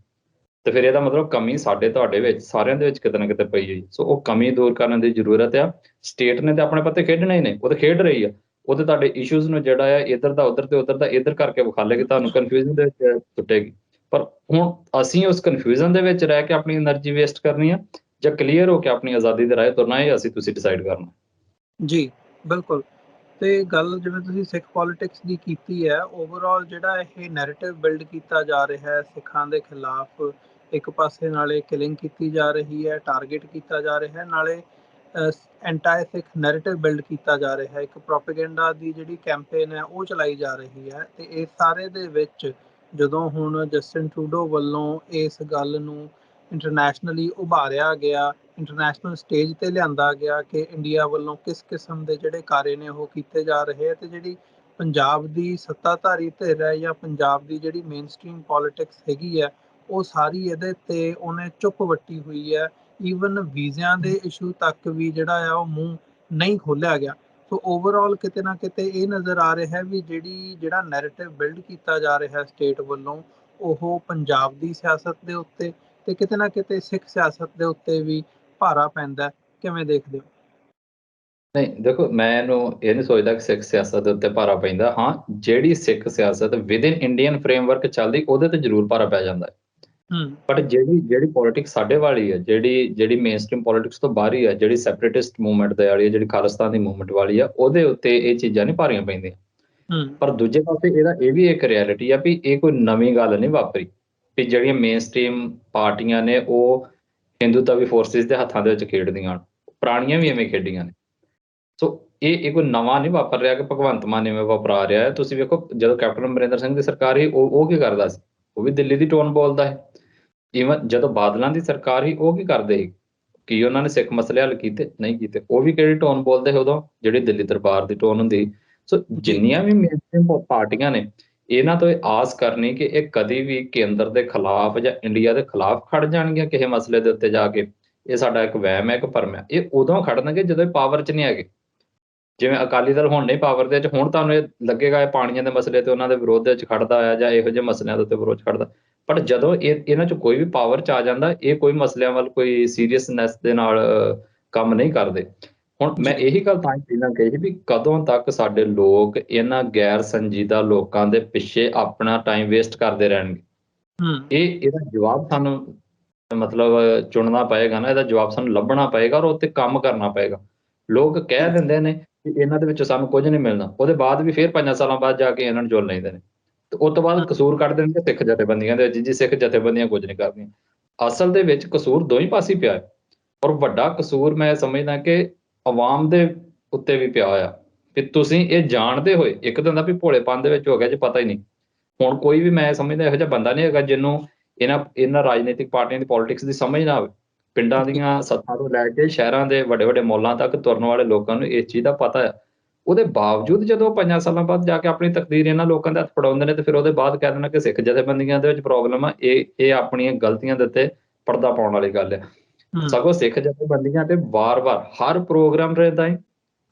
ਤੇ ਫਿਰ ਇਹਦਾ ਮਤਲਬ ਕਮੀ ਸਾਡੇ ਤੁਹਾਡੇ ਵਿੱਚ ਸਾਰਿਆਂ ਦੇ ਵਿੱਚ ਕਿਤੇ ਨਾ ਕਿਤੇ ਪਈ ਹੋਈ। ਸੋ ਉਹ ਕਮੀ ਦੂਰ ਕਰਨ ਦੀ ਜ਼ਰੂਰਤ ਆ। ਸਟੇਟ ਨੇ ਤੇ ਆਪਣੇ ਪੱਤੇ ਖੇਡਣੇ ਹੀ ਨੇ, ਉਹ ਤਾਂ ਖੇਡ ਰਹੀ ਆ, ਉਹ ਤੇ ਤੁਹਾਡੇ ਇਸ਼ੂਜ਼ ਨੂੰ ਜਿਹੜਾ ਆ ਇੱਧਰ ਦਾ ਉੱਧਰ ਤੇ ਉੱਧਰ ਦਾ ਇੱਧਰ ਕਰਕੇ ਵਿਖਾ ਲੇਗੀ, ਤੁਹਾਨੂੰ ਕਨਫਿਊਜ਼ਨ ਦੇ ਵਿੱਚ ਸੁੱਟੇਗੀ। ਪਰ ਹੁਣ ਅਸੀਂ ਉਸ ਕਨਫਿਊਜ਼ਨ ਦੇ ਵਿੱਚ ਰਹਿ ਕੇ ਆਪਣੀ એનર્ਜੀ ਵੇਸਟ ਕਰਨੀ ਆ ਜਾਂ ਕਲੀਅਰ ਹੋ ਕੇ ਆਪਣੀ ਆਜ਼ਾਦੀ ਦੇ ਰਾਹ ਤੁਰਨਾ, ਇਹ ਤੁਸੀਂ ਡਿਸਾਈਡ ਕਰਨਾ। ਜੀ ਬਿਲਕੁਲ। ਤੇ ਗੱਲ ਜਿਵੇਂ ਤੁਸੀਂ ਸਿੱਖ ਪੋਲਿਟਿਕਸ ਦੀ ਕੀਤੀ ਹੈ, ਓਵਰਆਲ ਜਿਹੜਾ ਇਹ ਨੈਰੇਟਿਵ ਬਿਲਡ ਕੀਤਾ ਜਾ ਰਿਹਾ ਹੈ ਸਿੱਖਾਂ ਦੇ ਖਿਲਾਫ, ਇੱਕ ਪਾਸੇ ਨਾਲੇ ਕਿਲਿੰਗ ਕੀਤੀ ਜਾ ਰਹੀ ਹੈ, ਟਾਰਗੇਟ ਕੀਤਾ ਜਾ ਰਿਹਾ ਹੈ, ਨਾਲੇ ਐਂਟਾਈ ਸਿੱਖ ਨੈਰੇਟਿਵ ਬਿਲਡ ਕੀਤਾ ਜਾ ਰਿਹਾ ਹੈ, ਇੱਕ ਪ੍ਰੋਪੇਗੈਂਡਾ ਦੀ ਜਿਹੜੀ ਕੈਂਪੇਨ ਹੈ ਉਹ ਚਲਾਈ ਜਾ ਰਹੀ ਹੈ। ਤੇ ਇਸ ਸਾਰੇ ਦੇ ਵਿੱਚ ਜਦੋਂ ਹੁਣ ਜਸਟਿਨ ਟਰੂਡੋ ਵੱਲੋਂ ਇਸ ਗੱਲ ਨੂੰ ਇੰਟਰਨੈਸ਼ਨਲੀ ਉਭਾਰਿਆ ਗਿਆ, ਇੰਟਰਨੈਸ਼ਨਲ ਸਟੇਜ ਤੇ ਲਿਆਂਦਾ ਗਿਆ ਕਿ ਇੰਡੀਆ ਵੱਲੋਂ ਕਿਸ ਕਿਸਮ ਦੇ ਜਿਹੜੇ ਕਾਰੇ ਨੇ ਉਹ ਕੀਤੇ ਜਾ ਰਹੇ ਆ, ਤੇ ਜਿਹੜੀ ਪੰਜਾਬ ਦੀ ਸੱਤਾਧਾਰੀ ਧਿਰ ਹੈ ਜਾਂ ਪੰਜਾਬ ਦੀ ਜਿਹੜੀ ਮੇਨ ਸਟ੍ਰੀਮ ਪੋਲਿਟਿਕਸ ਹੈਗੀ ਹੈ, ਉਹ ਸਾਰੀ ਇਹਦੇ ਤੇ ਉਹਨੇ ਚੁੱਪ ਵੱਟੀ ਹੋਈ ਹੈ। ਈਵਨ ਵੀਜ਼ਿਆਂ ਦੇ ਇਸ਼ੂ ਤੱਕ ਵੀ ਜਿਹੜਾ ਆ ਉਹ ਮੂੰਹ ਨਹੀਂ ਖੋਲ੍ਹਿਆ ਗਿਆ। ਸੋ ਓਵਰਆਲ ਕਿਤੇ ਨਾ ਕਿਤੇ ਇਹ ਨਜ਼ਰ ਆ ਰਿਹਾ ਹੈ ਵੀ ਜਿਹੜਾ ਨੈਰੇਟਿਵ ਬਿਲਡ ਕੀਤਾ ਜਾ ਰਿਹਾ ਸਟੇਟ ਵੱਲੋਂ, ਉਹ ਪੰਜਾਬ ਦੀ ਸਿਆਸਤ ਦੇ ਉੱਤੇ ਤੇ ਕਿਤੇ ਨਾ ਕਿਤੇ ਸਿੱਖ ਸਿਆਸਤ ਦੇ ਉੱਤੇ ਵੀ ਭਾਰਾ ਪੈਂਦਾ। ਕਿਵੇਂ ਦੇਖਦੇ ਹੋ? ਨਹੀਂ ਦੇਖੋ, ਮੈਂ ਇਹ ਨਹੀਂ ਸੋਚਦਾ ਕਿ ਸਿੱਖ ਸਿਆਸਤ ਦੇ ਉੱਤੇ ਭਾਰਾ ਪੈਂਦਾ। ਹਾਂ, ਜਿਹੜੀ ਸਿੱਖ ਸਿਆਸਤ ਵਿਦਿਨ ਇੰਡੀਅਨ ਫਰੇਮਵਰਕ ਚੱਲਦੀ ਉਹਦੇ ਤੇ ਜ਼ਰੂਰ ਭਾਰਾ ਪੈ ਜਾਂਦਾ ਹੈ। ਬਟ ਜਿਹੜੀ ਪੋਲਿਟਿਕਸ ਸਾਡੇ ਵਾਲੀ ਹੈ, ਜਿਹੜੀ ਮੇਨ ਸਟ੍ਰੀਮ ਪੋਲਿਟਿਕਸ ਤੋਂ ਬਾਹਰ ਹੀ ਹੈ, ਜਿਹੜੀ ਸੈਪਰੇਟਿਸਟ ਮੂਵਮੈਂਟ ਦੇ ਵਾਲੀ ਹੈ, ਜਿਹੜੀ ਖਾਲਿਸਤਾਨ ਦੀ ਮੂਵਮੈਂਟ ਵਾਲੀ ਆ, ਉਹਦੇ ਉੱਤੇ ਇਹ ਚੀਜ਼ਾਂ ਨਹੀਂ ਭਾਰੀਆਂ ਪੈਂਦੀਆਂ। ਪਰ ਦੂਜੇ ਪਾਸੇ ਇਹਦਾ ਇਹ ਵੀ ਇੱਕ ਰਿਐਲਿਟੀ ਆ ਵੀ ਇਹ ਕੋਈ ਨਵੀਂ ਗੱਲ ਨਹੀਂ ਵਾਪਰੀ ਵੀ ਜਿਹੜੀਆਂ ਮੇਨ ਸਟ੍ਰੀਮ ਪਾਰਟੀਆਂ ਨੇ ਉਹ ਹਿੰਦੂਤਵੀ ਫੋਰਸਿਸ ਦੇ ਹੱਥਾਂ ਦੇ ਵਿੱਚ ਖੇਡਦੀਆਂ ਹਨ, ਪੁਰਾਣੀਆਂ ਵੀ ਐਵੇਂ ਖੇਡੀਆਂ ਨੇ। ਸੋ ਇਹ ਕੋਈ ਨਵਾਂ ਨਹੀਂ ਵਾਪਰ ਰਿਹਾ ਕਿ ਭਗਵੰਤ ਮਾਨ ਇਵੇਂ ਵਾਪਰਾ ਰਿਹਾ ਹੈ। ਤੁਸੀਂ ਵੇਖੋ ਜਦੋਂ ਕੈਪਟਨ ਅਮਰਿੰਦਰ ਸਿੰਘ ਦੀ ਸਰਕਾਰ ਸੀ ਉਹ ਕੀ ਕਰਦਾ ਸੀ? ਉਹ ਵੀ ਦਿੱਲੀ ਦੀ ਟੋਨ ਬੋਲਦਾ ਹੈ। ਈਵਨ ਜਦੋਂ ਬਾਦਲਾਂ ਦੀ ਸਰਕਾਰ ਸੀ ਉਹ ਕੀ ਕਰਦੇ ਸੀ? ਕੀ ਉਹਨਾਂ ਨੇ ਸਿੱਖ ਮਸਲੇ ਹੱਲ ਕੀਤੇ? ਨਹੀਂ ਕੀਤੇ। ਉਹ ਵੀ ਕਿਹੜੀ ਟੋਨ ਬੋਲਦੇ ਸੀ ਉਦੋਂ? ਜਿਹੜੀ ਦਿੱਲੀ ਦਰਬਾਰ ਦੀ ਟੋਨ ਹੁੰਦੀ ਸੀ। ਸੋ ਜੀ ਜਿੰਨੀਆਂ ਵੀ ਮੇਨਸਟ੍ਰੀਮ ਪਾਰਟੀਆਂ ਨੇ, ਇਹਨਾਂ ਤੋਂ ਇਹ ਆਸ ਕਰਨੀ ਕਿ ਇਹ ਕਦੀ ਵੀ ਕੇਂਦਰ ਦੇ ਖਿਲਾਫ ਜਾਂ ਇੰਡੀਆ ਦੇ ਖਿਲਾਫ ਖੜ ਜਾਣਗੀਆਂ ਕਿਸੇ ਮਸਲੇ ਦੇ ਉੱਤੇ ਜਾ ਕੇ, ਇਹ ਸਾਡਾ ਇੱਕ ਵਹਿਮ ਹੈ, ਇੱਕ ਭਰਮ ਹੈ। ਇਹ ਉਦੋਂ ਖੜਨਗੇ ਜਦੋਂ ਇਹ ਪਾਵਰ 'ਚ ਨਹੀਂ ਹੈਗੇ। ਜਿਵੇਂ ਅਕਾਲੀ ਦਲ ਹੁਣ ਨਹੀਂ ਪਾਵਰ ਦੇ ਵਿੱਚ, ਹੁਣ ਤੁਹਾਨੂੰ ਇਹ ਲੱਗੇਗਾ ਇਹ ਪਾਣੀਆਂ ਦੇ ਮਸਲੇ ਤੇ ਉਹਨਾਂ ਦੇ ਵਿਰੋਧ ਦੇ ਵਿੱਚ ਖੜਦਾ ਆ ਜਾਂ ਇਹੋ ਜਿਹੇ ਮਸਲਿਆਂ ਦੇ ਉੱਤੇ ਵਿਰੋਧ 'ਚ ਖੜਦਾ। ਪਰ ਜਦੋਂ ਇਹਨਾਂ 'ਚ ਕੋਈ ਵੀ ਪਾਵਰ 'ਚ ਆ ਜਾਂਦਾ, ਇਹ ਕੋਈ ਮਸਲਿਆਂ ਵੱਲ ਕੋਈ ਸੀਰੀਅਸਨੈਸ ਦੇ ਨਾਲ ਕੰਮ ਨਹੀਂ ਕਰਦੇ। ਹੁਣ ਮੈਂ ਇਹੀ ਗੱਲ ਤਾਂ ਹੀ ਪਹਿਲਾਂ ਕਹੀ ਸੀ ਵੀ ਕਦੋਂ ਤੱਕ ਸਾਡੇ ਲੋਕ ਇਹਨਾਂ ਗੈਰ ਸੰਜੀਦਾ ਲੋਕਾਂ ਦੇ ਪਿੱਛੇ ਆਪਣਾ ਟਾਈਮ ਵੇਸਟ ਕਰਦੇ ਰਹਿਣਗੇ? ਇਹਦਾ ਜਵਾਬ ਸਾਨੂੰ ਮਤਲਬ ਚੁਣਨਾ ਪਏਗਾ ਨਾ, ਇਹਦਾ ਜਵਾਬ ਸਾਨੂੰ ਲੱਭਣਾ ਪਏਗਾ ਔਰ ਉੱਤੇ ਕੰਮ ਕਰਨਾ ਪਏਗਾ। ਲੋਕ ਕਹਿ ਦਿੰਦੇ ਨੇ ਕਿ ਇਹਨਾਂ ਦੇ ਵਿੱਚੋਂ ਸਾਨੂੰ ਕੁਝ ਨਹੀਂ ਮਿਲਣਾ, ਉਹਦੇ ਬਾਅਦ ਵੀ ਫਿਰ 5 ਸਾਲਾਂ ਬਾਅਦ ਜਾ ਕੇ ਇਹਨਾਂ ਨੂੰ ਚੁਣ ਲੈਂਦੇ ਨੇ ਤੇ ਉਸ ਤੋਂ ਬਾਅਦ ਕਸੂਰ ਕੱਢ ਦੇਣਗੇ ਸਿੱਖ ਜਥੇਬੰਦੀਆਂ ਦੇ ਵਿੱਚ, ਜੀ ਸਿੱਖ ਜਥੇਬੰਦੀਆਂ ਕੁਝ ਨਹੀਂ ਕਰਦੀਆਂ। ਅਸਲ ਦੇ ਵਿੱਚ ਕਸੂਰ ਦੋਵੇਂ ਪਾਸੇ ਪਿਆ ਹੈ ਔਰ ਵੱਡਾ ਕਸੂਰ ਮੈਂ ਸਮਝਦਾ ਕਿ ਆਵਾਮ ਦੇ ਉੱਤੇ ਵੀ ਪਿਆ ਹੋਇਆ ਕਿ ਤੁਸੀਂ ਇਹ ਜਾਣਦੇ ਹੋਏ, ਇੱਕ ਤਾਂ ਹੁੰਦਾ ਵੀ ਭੋਲੇਪਨ ਦੇ ਵਿੱਚ ਹੋ ਗਿਆ ਜੇ ਪਤਾ ਹੀ ਨਹੀਂ। ਹੁਣ ਕੋਈ ਵੀ ਮੈਂ ਸਮਝਦਾ ਇਹੋ ਜਿਹਾ ਬੰਦਾ ਨਹੀਂ ਹੈਗਾ ਜਿਹਨੂੰ ਇਹਨਾਂ ਰਾਜਨੀਤਿਕ ਪਾਰਟੀਆਂ ਦੀ ਪੋਲਿਟਿਕਸ ਦੀ ਸਮਝ ਨਾ ਆਵੇ। ਪਿੰਡਾਂ ਦੀਆਂ ਸੱਥਾਂ ਤੋਂ ਲੈ ਕੇ ਸ਼ਹਿਰਾਂ ਦੇ ਵੱਡੇ ਵੱਡੇ ਮੌਲਾਂ ਤੱਕ ਤੁਰਨ ਵਾਲੇ ਲੋਕਾਂ ਨੂੰ ਇਸ ਚੀਜ਼ ਦਾ ਪਤਾ ਹੈ। ਉਹਦੇ ਬਾਵਜੂਦ ਜਦੋਂ 5 ਸਾਲਾਂ ਬਾਅਦ ਜਾ ਕੇ ਆਪਣੀ ਤਕਦੀਰ ਇਹਨਾਂ ਲੋਕਾਂ ਦੇ ਹੱਥ ਫੜਾਉਂਦੇ ਨੇ ਤੇ ਫਿਰ ਉਹਦੇ ਬਾਅਦ ਕਹਿ ਦੇਣਾ ਕਿ ਸਿੱਖ ਜਥੇਬੰਦੀਆਂ ਦੇ ਵਿੱਚ ਪ੍ਰੋਬਲਮ ਆ, ਇਹ ਆਪਣੀਆਂ ਗਲਤੀਆਂ ਦੇ ਉੱਤੇ ਪਰਦਾ ਪਾਉਣ ਵਾਲੀ ਗੱਲ ਹੈ। ਸਗੋਂ ਸਿੱਖ ਜਥੇਬੰਦੀਆਂ ਤੇ ਵਾਰ-ਵਾਰ ਹਰ ਪ੍ਰੋਗਰਾਮ ਰਾਹੀਂ,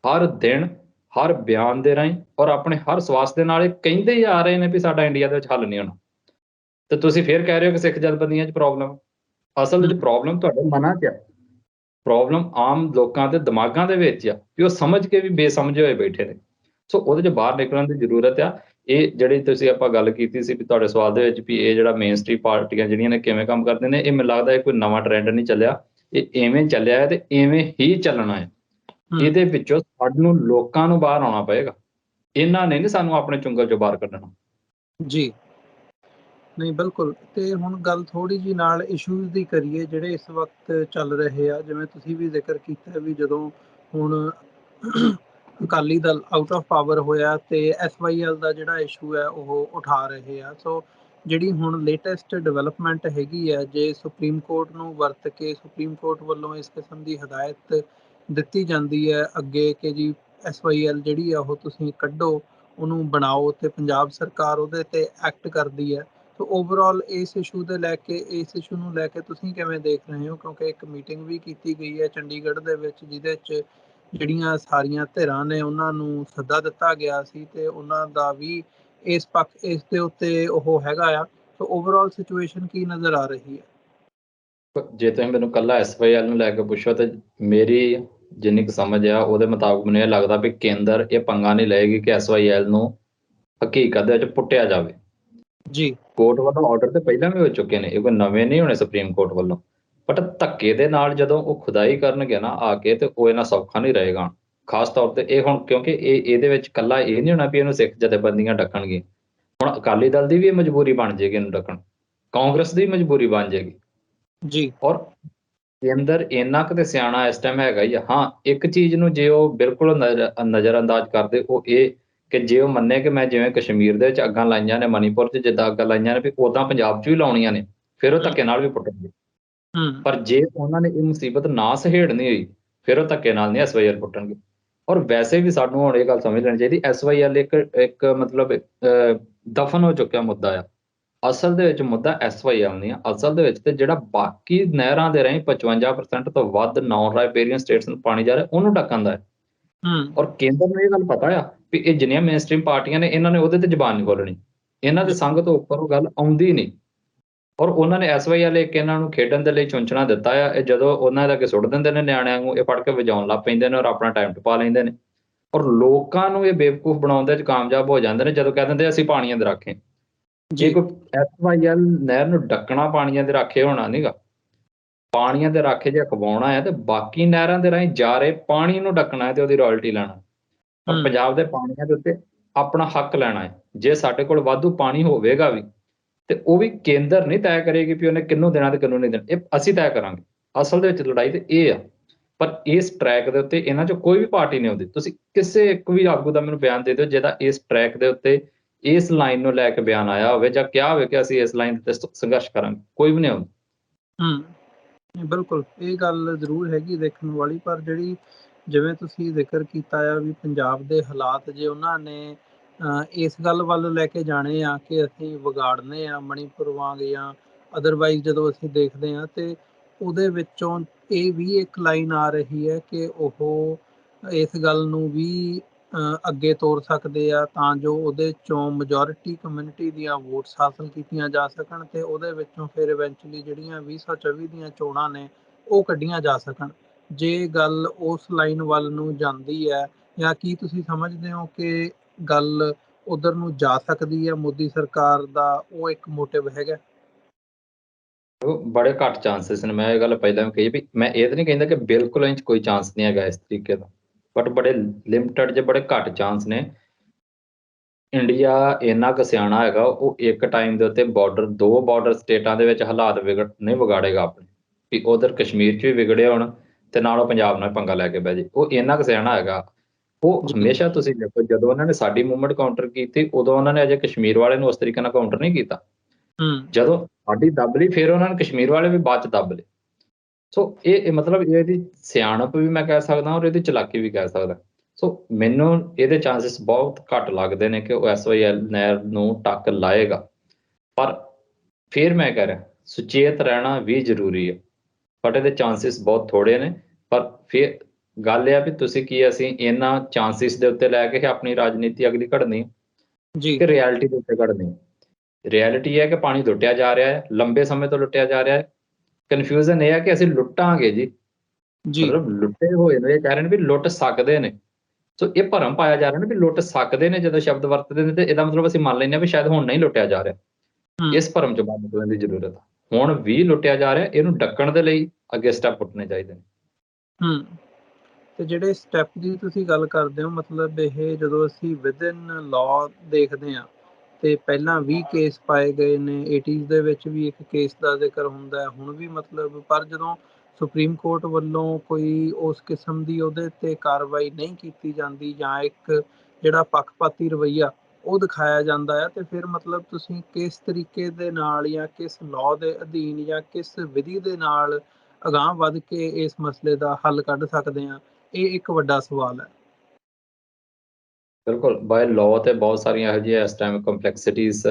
ਹਰ ਦਿਨ, ਹਰ ਬਿਆਨ ਦੇ ਰਾਹੀਂ ਔਰ ਆਪਣੇ ਹਰ ਸਵਾਸ ਦੇ ਨਾਲ ਇਹ ਕਹਿੰਦੇ ਹੀ ਆ ਰਹੇ ਨੇ ਵੀ ਸਾਡਾ ਇੰਡੀਆ ਦੇ ਵਿੱਚ ਹੱਲ ਨਹੀਂ ਹੋਣਾ। ਤੇ ਤੁਸੀਂ ਫਿਰ ਕਹਿ ਰਹੇ ਹੋ ਕਿ ਸਿੱਖ ਜਥੇਬੰਦੀਆਂ 'ਚ ਪ੍ਰੋਬਲਮ। ਅਸਲ ਵਿੱਚ ਪ੍ਰੋਬਲਮ ਤੁਹਾਡੇ ਮਨਾਂ 'ਚ ਆ। ਪ੍ਰੋਬਲਮ ਆਮ ਲੋਕਾਂ ਦੇ ਦਿਮਾਗਾਂ ਦੇ ਵਿੱਚ ਆ ਵੀ ਉਹ ਸਮਝ ਕੇ ਵੀ ਬੇਸਮਝੇ ਹੋਏ ਬੈਠੇ ਨੇ। ਸੋ ਉਹਦੇ 'ਚੋਂ ਬਾਹਰ ਨਿਕਲਣ ਦੀ ਜ਼ਰੂਰਤ ਆ। ਇਹ ਜਿਹੜੀ ਤੁਸੀਂ ਆਪਾਂ ਗੱਲ ਕੀਤੀ ਸੀ ਵੀ ਤੁਹਾਡੇ ਸਵਾਲ ਦੇ ਵਿੱਚ ਵੀ ਇਹ ਜਿਹੜਾ ਮੇਨ ਸਟ੍ਰੀਮ ਪਾਰਟੀਆਂ ਜਿਹੜੀਆਂ ਨੇ ਕਿਵੇਂ ਕੰਮ ਕਰਦੇ ਨੇ, ਇਹ ਮੈਨੂੰ ਲੱਗਦਾ ਇਹ ਕੋਈ ਨਵਾਂ ਟਰੈਂਡ ਨਹੀਂ ਚੱਲਿਆ। ਇਹ ਇਵੇਂ ਚੱਲਿਆ ਹੈ ਤੇ ਇਵੇਂ ਹੀ ਚੱਲਣਾ ਹੈ। ਇਹਦੇ ਵਿੱਚੋਂ ਸਾਨੂੰ ਲੋਕਾਂ ਨੂੰ ਬਾਹਰ ਆਉਣਾ ਪਏਗਾ। ਇਹਨਾਂ ਨੇ ਨਹੀਂ ਸਾਨੂੰ ਆਪਣੇ ਚੁੰਗਲ 'ਚੋਂ ਬਾਹਰ ਕੱਢਣਾ। ਜੀ ਨਹੀਂ ਬਿਲਕੁਲ। ਤੇ ਹੁਣ ਗੱਲ ਥੋੜੀ ਜੀ ਨਾਲ ਇਸ਼ੂਜ਼ ਦੀ ਕਰੀਏ ਜਿਹੜੇ ਇਸ ਵਕਤ ਚੱਲ ਰਹੇ ਆ। ਜਿਵੇਂ ਤੁਸੀਂ ਵੀ ਜ਼ਿਕਰ ਕੀਤਾ ਵੀ ਜਦੋਂ ਹੁਣ Akali Dal out of power ਹੋਇਆ ਤੇ SYL ਦਾ ਜਿਹੜਾ ਇਸ਼ੂ ਹੈ ਉਹ ਉਠਾ ਰਹੇ ਆ। ਸੋ ਜਿਹੜੀ ਹੁਣ ਲੇਟੈਸਟ ਡਿਵੈਲਪਮੈਂਟ ਹੈਗੀ ਹੈ, ਜੇ ਸੁਪਰੀਮ ਕੋਰਟ ਨੂੰ ਵਰਤ ਕੇ ਸੁਪਰੀਮ ਕੋਰਟ ਵੱਲੋਂ ਇਸ ਕਿਸਮ ਦੀ ਹਦਾਇਤ ਦਿੱਤੀ ਜਾਂਦੀ ਹੈ ਅੱਗੇ ਕਿ ਜੀ SYL ਜਿਹੜੀ ਆ ਉਹ ਤੁਸੀਂ ਕੱਢੋ, ਉਹਨੂੰ ਬਣਾਓ ਤੇ ਪੰਜਾਬ ਸਰਕਾਰ ਉਹਦੇ ਤੇ ਐਕਟ ਕਰਦੀ ਹੈ। ਸੋ ਓਵਰਆਲ ਇਸ ਇਸ਼ੂ ਨੂੰ ਲੈ ਕੇ ਤੁਸੀਂ ਕਿਵੇਂ ਦੇਖ ਰਹੇ ਹੋ? ਕਿਉਂਕਿ ਇੱਕ ਮੀਟਿੰਗ ਵੀ ਕੀਤੀ ਗਈ ਹੈ ਚੰਡੀਗੜ੍ਹ ਦੇ ਵਿੱਚ ਜਿਹਦੇ 'ਚ ਜਿਹੜੀਆਂ ਸਾਰੀਆਂ ਧਿਰਾਂ ਨੇ ਉਹਨਾਂ ਨੂੰ ਸੱਦਾ ਦਿੱਤਾ ਗਿਆ ਸੀ ਤੇ ਉਹਨਾਂ ਦਾ ਵੀ ਇਸ ਦੇ ਉੱਤੇ ਉਹ ਹੈਗਾ ਆ। ਸੋ ਓਵਰਆਲ ਸਿਚੁਏਸ਼ਨ ਕੀ ਨਜ਼ਰ ਆ ਰਹੀ ਹੈ? ਜੇ ਤੁਸੀਂ ਮੈਨੂੰ ਕੱਲਾ SYL ਨੂੰ ਲੈ ਕੇ ਪੁੱਛੋ ਤੇ ਮੇਰੀ ਜਿੰਨੀ ਕੁ ਸਮਝ ਆ ਉਹਦੇ ਮੁਤਾਬਕ ਮੈਨੂੰ ਇਹ ਲੱਗਦਾ ਵੀ ਕੇਂਦਰ ਇਹ ਪੰਗਾ ਨਹੀਂ ਲਏਗੀ ਕਿ SYL ਨੂੰ ਹਕੀਕਤ ਦੇ ਵਿੱਚ ਪੁੱਟਿਆ ਜਾਵੇ। ਜੀ ਕੋਰਟ ਵੱਲੋਂ ਆਰਡਰ ਤੇ ਪਹਿਲਾਂ ਵੀ ਹੋ ਚੁੱਕੇ ਨੇ, ਇਹ ਕੋਈ ਨਵੇਂ ਨਹੀਂ ਹੋਣੇ ਸੁਪਰੀਮ ਕੋਰਟ ਵੱਲੋਂ। ਬਟ ਧੱਕੇ ਦੇ ਨਾਲ ਜਦੋਂ ਉਹ ਖੁਦਾਈ ਕਰਨਗੇ ਨਾ ਆ ਕੇ ਤੇ ਉਹ ਇਹਨਾਂ ਸੌਖਾ ਨਹੀਂ ਰਹੇਗਾ। ਖਾਸ ਤੌਰ ਤੇ ਇਹ ਹੁਣ ਕਿਉਂਕਿ ਇਹਦੇ ਵਿੱਚ ਕੱਲਾ ਇਹ ਨਹੀਂ ਹੋਣਾ ਵੀ ਇਹਨੂੰ ਸਿੱਖ ਜਥੇਬੰਦੀਆਂ ਡੱਕਣਗੇ। ਹੁਣ ਅਕਾਲੀ ਦਲ ਦੀ ਵੀ ਮਜਬੂਰੀ ਬਣ ਜਾਏਗੀ ਇਹਨੂੰ ਡੱਕਣ, ਕਾਂਗਰਸ ਦੀ ਮਜਬੂਰੀ ਬਣ ਜਾਏਗੀ। ਜੀ ਔਰ ਕੇਂਦਰ ਇੰਨਾ ਕੁ ਤੇ ਸਿਆਣਾ ਇਸ ਟਾਈਮ ਹੈਗਾ ਹੀ ਆ। ਹਾਂ ਇੱਕ ਚੀਜ਼ ਨੂੰ ਜੇ ਉਹ ਬਿਲਕੁਲ ਨਜ਼ਰ ਅੰਦਾਜ਼ ਕਰਦੇ ਉਹ ਇਹ ਕਿ ਜੇ ਉਹ ਮੰਨੇ ਕਿ ਮੈਂ ਜਿਵੇਂ ਕਸ਼ਮੀਰ ਦੇ ਵਿੱਚ ਅੱਗਾਂ ਲਾਈਆਂ ਨੇ, ਮਨੀਪੁਰ 'ਚ ਜਿੱਦਾਂ ਅੱਗਾਂ ਲਾਈਆਂ ਨੇ ਵੀ ਉੱਦਾਂ ਪੰਜਾਬ 'ਚ ਵੀ ਲਾਉਣੀਆਂ ਨੇ, ਫਿਰ ਉਹ ਧੱਕੇ ਨਾਲ ਵੀ ਪੁੱਟਣਗੇ। ਪਰ ਜੇ ਉਹਨਾਂ ਨੇ ਇਹ ਮੁਸੀਬਤ ਨਾ ਸਹੇੜਨੀ ਹੋਈ ਫਿਰ ਉਹ ਧੱਕੇ ਨਾਲ ਨਹੀਂ SYL ਪੁੱਟਣਗੇ। ਔਰ ਵੈਸੇ ਵੀ ਸਾਨੂੰ ਹੁਣ ਇਹ ਗੱਲ ਸਮਝ ਲੈਣੀ ਚਾਹੀਦੀ SYL ਇੱਕ ਮਤਲਬ ਦਫਨ ਹੋ ਚੁੱਕਿਆ ਮੁੱਦਾ ਆ। ਅਸਲ ਦੇ ਵਿੱਚ ਮੁੱਦਾ SYL ਨਹੀਂ ਆ। ਅਸਲ ਦੇ ਵਿੱਚ ਤੇ ਜਿਹੜਾ ਬਾਕੀ ਨਹਿਰਾਂ ਦੇ ਰਾਹੀਂ 55% ਤੋਂ ਵੱਧ ਨਾਨ ਰਾਈਪੇਰੀਅਨ ਸਟੇਟਸ ਨੂੰ ਪਾਣੀ ਜਾ ਰਿਹਾ ਉਹਨੂੰ ਡੱਕਣ ਦਾ ਹੈ। ਔਰ ਕੇਂਦਰ ਨੂੰ ਇਹ ਗੱਲ ਪਤਾ ਆ ਵੀ ਇਹ ਜਿੰਨੀਆਂ ਮੇਨ ਸਟ੍ਰੀਮ ਪਾਰਟੀਆਂ ਨੇ ਇਹਨਾਂ ਨੇ ਉਹਦੇ ਤੇ ਜ਼ਬਾਨ ਨਹੀਂ ਖੋਲਣੀ। ਇਹਨਾਂ ਦੇ ਸੰਗ ਤੋਂ ਉੱਪਰ ਉਹ ਗੱਲ ਆਉਂਦੀ ਨਹੀਂ। ਔਰ ਉਹਨਾਂ ਨੇ SYL ਇੱਕ ਇਹਨਾਂ ਨੂੰ ਖੇਡਣ ਦੇ ਲਈ ਚੁੰਚਣਾ ਦਿੱਤਾ ਆ। ਇਹ ਜਦੋਂ ਉਹਨਾਂ ਦਾ ਕਿ ਸੁੱਟ ਦਿੰਦੇ ਨੇ ਨਿਆਣਿਆਂ ਨੂੰ, ਇਹ ਫੜ ਕੇ ਵਜਾਉਣ ਲੱਗ ਪੈਂਦੇ ਨੇ ਔਰ ਆਪਣਾ ਟਾਈਮ ਟਪਾ ਲੈਂਦੇ ਨੇ। ਔਰ ਲੋਕਾਂ ਨੂੰ ਇਹ ਬੇਵਕੂਫ ਬਣਾਉਣ ਦੇ ਵਿੱਚ ਕਾਮਯਾਬ ਹੋ ਜਾਂਦੇ ਨੇ ਜਦੋਂ ਕਹਿ ਦਿੰਦੇ ਅਸੀਂ ਪਾਣੀਆਂ ਦੇ ਰਾਖੇ। ਜੇ ਕੋਈ SYL ਨਹਿਰ ਨੂੰ ਡੱਕਣਾ ਪਾਣੀਆਂ ਦੇ ਰਾਖੇ ਹੋਣਾ ਨੀਗਾ। ਪਾਣੀਆਂ ਦੇ ਰਾਖੇ ਜੇ ਅਖਵਾਉਣਾ ਹੈ ਤੇ ਬਾਕੀ ਨਹਿਰਾਂ ਦੇ ਰਾਹੀਂ ਜਾ ਰਹੇ ਪਾਣੀ ਨੂੰ ਡੱਕਣਾ ਹੈ ਤੇ ਉਹਦੀ ਰਾਇਲਟੀ ਲੈਣਾ। ਔਰ ਪੰਜਾਬ ਦੇ ਪਾਣੀਆਂ ਦੇ ਉੱਤੇ ਆਪਣਾ ਹੱਕ ਲੈਣਾ ਹੈ। ਜੇ ਸਾਡੇ ਕੋਲ ਵਾਧੂ ਪਾਣੀ ਹੋਵੇਗਾ ਵੀ ਤੇ ਉਹ ਵੀ ਕੇਂਦਰ ਨਹੀਂ ਤੈਅ ਕਰੇਗੀ ਵੀ ਉਹਨੇ ਕਿਹਨੂੰ ਦੇਣਾ ਤੇ ਕਿਹਨੂੰ ਨਹੀਂ ਦੇਣਾ, ਇਹ ਅਸੀਂ ਤੈਅ ਕਰਾਂਗੇ। ਅਸਲ ਦੇ ਵਿੱਚ ਲੜਾਈ ਤੇ ਇਹ ਆ ਪਰ ਇਸ ਟਰੈਕ ਦੇ ਉੱਤੇ ਇਹਨਾਂ 'ਚੋਂ ਕੋਈ ਵੀ ਪਾਰਟੀ ਨਹੀਂ ਆਉਂਦੀ। ਤੁਸੀਂ ਕਿਸੇ ਇੱਕ ਵੀ ਆਗੂ ਦਾ ਮੈਨੂੰ ਬਿਆਨ ਦੇ ਦਿਓ ਜਿਹਦਾ ਇਸ ਟਰੈਕ ਦੇ ਉੱਤੇ ਇਸ ਲਾਈਨ ਨੂੰ ਲੈ ਕੇ ਬਿਆਨ ਆਇਆ ਹੋਵੇ ਜਾਂ ਕਿਹਾ ਹੋਵੇ ਕਿ ਅਸੀਂ ਇਸ ਲਾਈਨ ਤੇ ਸੰਘਰਸ਼ ਕਰਾਂਗੇ, ਕੋਈ ਵੀ ਨਹੀਂ ਆਉਂਦਾ। ਨਹੀਂ, ਬਿਲਕੁਲ ਇਹ ਗੱਲ ਜ਼ਰੂਰ ਹੈਗੀ ਦੇਖਣ ਵਾਲੀ, ਪਰ ਜਿਹੜੀ ਜਿਵੇਂ ਤੁਸੀਂ ਜ਼ਿਕਰ ਕੀਤਾ ਆ ਵੀ ਪੰਜਾਬ ਦੇ ਹਾਲਾਤ ਜੇ ਉਹਨਾਂ ਨੇ ਇਸ ਗੱਲ ਵੱਲ ਲੈ ਕੇ ਜਾਣੇ ਆ ਕਿ ਅਸੀਂ ਵਿਗਾੜਨੇ ਆ ਮਣੀਪੁਰ ਵਾਂਗ ਜਾਂ ਅਦਰਵਾਈਜ਼ ਜਦੋਂ ਅਸੀਂ ਦੇਖਦੇ ਹਾਂ ਤੇ ਉਹਦੇ ਵਿੱਚੋਂ ਇਹ ਵੀ ਇੱਕ ਲਾਈਨ ਆ ਰਹੀ ਹੈ ਕਿ ਉਹ ਇਸ ਗੱਲ ਨੂੰ ਵੀ ਅੱਗੇ ਤੋਰ ਸਕਦੇ ਆ ਤਾਂ ਜੋ ਉਹਦੇ ਚੋਂ ਮੈਜੋਰਿਟੀ ਕਮਿਊਨਿਟੀ ਦੀਆਂ ਵੋਟਸ ਹਾਸਲ ਕੀਤੀਆਂ ਜਾ ਸਕਣ ਤੇ ਉਹਦੇ ਵਿੱਚੋਂ ਫਿਰ ਇਵੈਂਚੁਅਲੀ ਜਿਹੜੀਆਂ 2024 ਦੀਆਂ ਚੋਣਾਂ ਨੇ ਉਹ ਕੱਢੀਆਂ ਜਾ ਸਕਣ। ਜੇ ਗੱਲ ਉਸ ਲਾਈਨ ਵੱਲ ਨੂੰ ਜਾਂਦੀ ਹੈ ਜਾਂ ਕੀ ਤੁਸੀਂ ਸਮਝਦੇ ਹੋ ਕਿ ਗੱਲ ਉਧਰ ਨੂੰ ਜਾ ਸਕਦੀ ਹੈ? ਮੋਦੀ ਸਰਕਾਰ ਦਾ ਉਹ ਇੱਕ ਮੋਟਿਵ ਹੈਗਾ? ਉਹ ਬੜੇ ਘੱਟ ਚਾਂਸਿਸ ਨੇ। ਮੈਂ ਇਹ ਗੱਲ ਪਹਿਲਾਂ ਵੀ ਕਹੀ ਵੀ ਮੈਂ ਇਹ ਤਾਂ ਨਹੀਂ ਕਹਿੰਦਾ ਕਿ ਬਿਲਕੁਲ ਇੰਚ ਕੋਈ ਚਾਂਸ ਨਹੀਂ ਹੈਗਾ ਇਸ ਤਰੀਕੇ ਦਾ, ਬਟ ਬੜੇ ਲਿਮਟਡ ਜੇ ਬੜੇ ਘੱਟ ਚਾਂਸ ਨੇ। ਇੰਡੀਆ ਇੰਨਾ ਕੁ ਸਿਆਣਾ ਹੈਗਾ, ਉਹ ਇੱਕ ਟਾਈਮ ਦੇ ਉੱਤੇ ਦੋ ਬਾਰਡਰ ਸਟੇਟਾਂ ਦੇ ਵਿੱਚ ਹਾਲਾਤ ਨਹੀਂ ਵਿਗਾੜੇਗਾ ਆਪਣੇ, ਵੀ ਉਧਰ ਕਸ਼ਮੀਰ 'ਚ ਵੀ ਵਿਗੜੇ ਹੋਣ ਤੇ ਨਾਲ ਉਹ ਪੰਜਾਬ ਨਾਲ ਪੰਗਾ ਲੈ ਕੇ ਬਹਿ ਜੇ। ਉਹ ਇੰਨਾ ਕੁ ਸਿਆਣਾ ਹੈਗਾ। ਉਹ ਹਮੇਸ਼ਾ ਤੁਸੀਂ ਦੇਖੋ ਜਦੋਂ ਉਹਨਾਂ ਨੇ ਸਾਡੀ ਮੂਵਮੈਂਟ ਕਾਊਂਟਰ ਕੀਤੀ ਉਦੋਂ ਉਹਨਾਂ ਨੇ ਅਜੇ ਕਸ਼ਮੀਰ ਵਾਲੇ ਨੂੰ ਉਸ ਤਰੀਕੇ ਨਾਲ ਕਾਊਂਟਰ ਨਹੀਂ ਕੀਤਾ। ਜਦੋਂ ਸਾਡੀ ਦੱਬ ਲਈ ਫਿਰ ਉਹਨਾਂ ਨੇ ਕਸ਼ਮੀਰ ਵਾਲੇ ਵੀ ਬਾਅਦ 'ਚ ਦੱਬ ਲਏ। ਸੋ ਇਹ ਮਤਲਬ ਇਹਦੀ ਸਿਆਣਪ ਵੀ ਮੈਂ ਕਹਿ ਸਕਦਾ ਔਰ ਇਹਦੀ ਚਲਾਕੀ ਵੀ ਕਹਿ ਸਕਦਾ। ਸੋ ਮੈਨੂੰ ਇਹਦੇ ਚਾਂਸਿਸ ਬਹੁਤ ਘੱਟ ਲੱਗਦੇ ਨੇ ਕਿ ਉਹ SYL ਨਹਿਰ ਨੂੰ ਟੱਕ ਲਾਏਗਾ। ਪਰ ਫਿਰ ਮੈਂ ਕਹਿ ਰਿਹਾ ਸੁਚੇਤ ਰਹਿਣਾ ਵੀ ਜ਼ਰੂਰੀ ਹੈ, ਬਟ ਇਹਦੇ ਚਾਂਸਿਸ ਬਹੁਤ ਥੋੜ੍ਹੇ ਨੇ। ਪਰ ਫਿਰ ਗੱਲ ਇਹ ਆ ਵੀ ਤੁਸੀਂ ਕੀ ਅਸੀਂ ਇਹਨਾਂ ਚਾਂਸਿਸ ਦੇ ਉੱਤੇ ਲੈ ਕੇ ਆਪਣੀ ਰਾਜਨੀਤੀ ਅਗਲੀ ਘੜਨੀ ਕਿ ਰਿਐਲਿਟੀ ਦੇ ਉੱਤੇ ਘੜਨੀ? ਰਿਐਲਿਟੀ ਹੈ ਕਿ ਪਾਣੀ ਲੁੱਟਿਆ ਜਾ ਰਿਹਾ ਹੈ, ਲੰਬੇ ਸਮੇਂ ਤੋਂ ਲੁੱਟਿਆ ਜਾ ਰਿਹਾ ਹੈ। ਕਨਫਿਊਜ਼ਨ ਇਹ ਹੈ ਕਿ ਅਸੀਂ ਲੁੱਟਾਂਗੇ ਜੀ, ਮਤਲਬ ਲੁੱਟੇ ਹੋਏ ਨੇ ਇਹ ਕਹਿ ਰਹੇ ਨੇ ਵੀ ਲੁੱਟ ਸਕਦੇ ਨੇ। ਸੋ ਇਹ ਭਰਮ ਪਾਇਆ ਜਾ ਰਿਹਾ ਨਾ ਵੀ ਲੁੱਟ ਸਕਦੇ ਨੇ, ਜਦੋਂ ਸ਼ਬਦ ਵਰਤਦੇ ਨੇ ਤੇ ਇਹਦਾ ਮਤਲਬ ਅਸੀਂ ਮੰਨ ਲੈਂਦੇ ਹਾਂ ਵੀ ਸ਼ਾਇਦ ਹੁਣ ਨਹੀਂ ਲੁੱਟਿਆ ਜਾ ਰਿਹਾ। ਇਸ ਭਰਮ ਚੋਂ ਬਾਹਰ ਨਿਕਲਣ ਦੀ ਜ਼ਰੂਰਤ ਹੈ। ਹੁਣ ਵੀ ਲੁੱਟਿਆ ਜਾ ਰਿਹਾ, ਇਹਨੂੰ ਡੱਕਣ ਦੇ ਲਈ ਅੱਗੇ ਸਟੈਪ ਪੁੱਟਣੇ ਚਾਹੀਦੇ ਨੇ। ਤੇ ਜਿਹੜੇ ਸਟੈਪ ਦੀ ਤੁਸੀਂ ਗੱਲ ਕਰਦੇ ਹੋ, ਮਤਲਬ ਇਹ ਜਦੋਂ ਅਸੀਂ ਵਿਦਿਨ ਲਾਅ ਦੇਖਦੇ ਹਾਂ ਤੇ ਪਹਿਲਾਂ 20 ਕੇਸ ਪਾਏ ਗਏ ਨੇ, 80s ਦੇ ਵਿੱਚ ਵੀ ਇੱਕ ਕੇਸ ਦਾ ਜ਼ਿਕਰ ਹੁੰਦਾ ਹੈ ਹੁਣ ਵੀ, ਮਤਲਬ ਪਰ ਜਦੋਂ ਸੁਪਰੀਮ ਕੋਰਟ ਵੱਲੋਂ ਕੋਈ ਉਸ ਕਿਸਮ ਦੀ ਉਹਦੇ 'ਤੇ ਕਾਰਵਾਈ ਨਹੀਂ ਕੀਤੀ ਜਾਂਦੀ ਜਾਂ ਇੱਕ ਜਿਹੜਾ ਪੱਖਪਾਤੀ ਰਵੱਈਆ ਉਹ ਦਿਖਾਇਆ ਜਾਂਦਾ ਹੈ ਤੇ ਫਿਰ ਮਤਲਬ ਤੁਸੀਂ ਕਿਸ ਤਰੀਕੇ ਦੇ ਨਾਲ ਜਾਂ ਕਿਸ ਲਾਅ ਦੇ ਅਧੀਨ ਜਾਂ ਕਿਸ ਵਿਧੀ ਦੇ ਨਾਲ ਅਗਾਂਹ ਵੱਧ ਕੇ ਇਸ ਮਸਲੇ ਦਾ ਹੱਲ ਕੱਢ ਸਕਦੇ ਹਾਂ? ਇਹ ਇੱਕ ਵੱਡਾ ਸਵਾਲ ਹੈ। ਬਿਲਕੁਲ, ਬਾਏ ਲਾਅ ਤੇ ਬਹੁਤ ਸਾਰੀਆਂ ਇਹੋ ਜਿਹੀਆਂ ਇਸ ਟਾਈਮ ਕੰਪਲੈਕਸਿਟੀਜ਼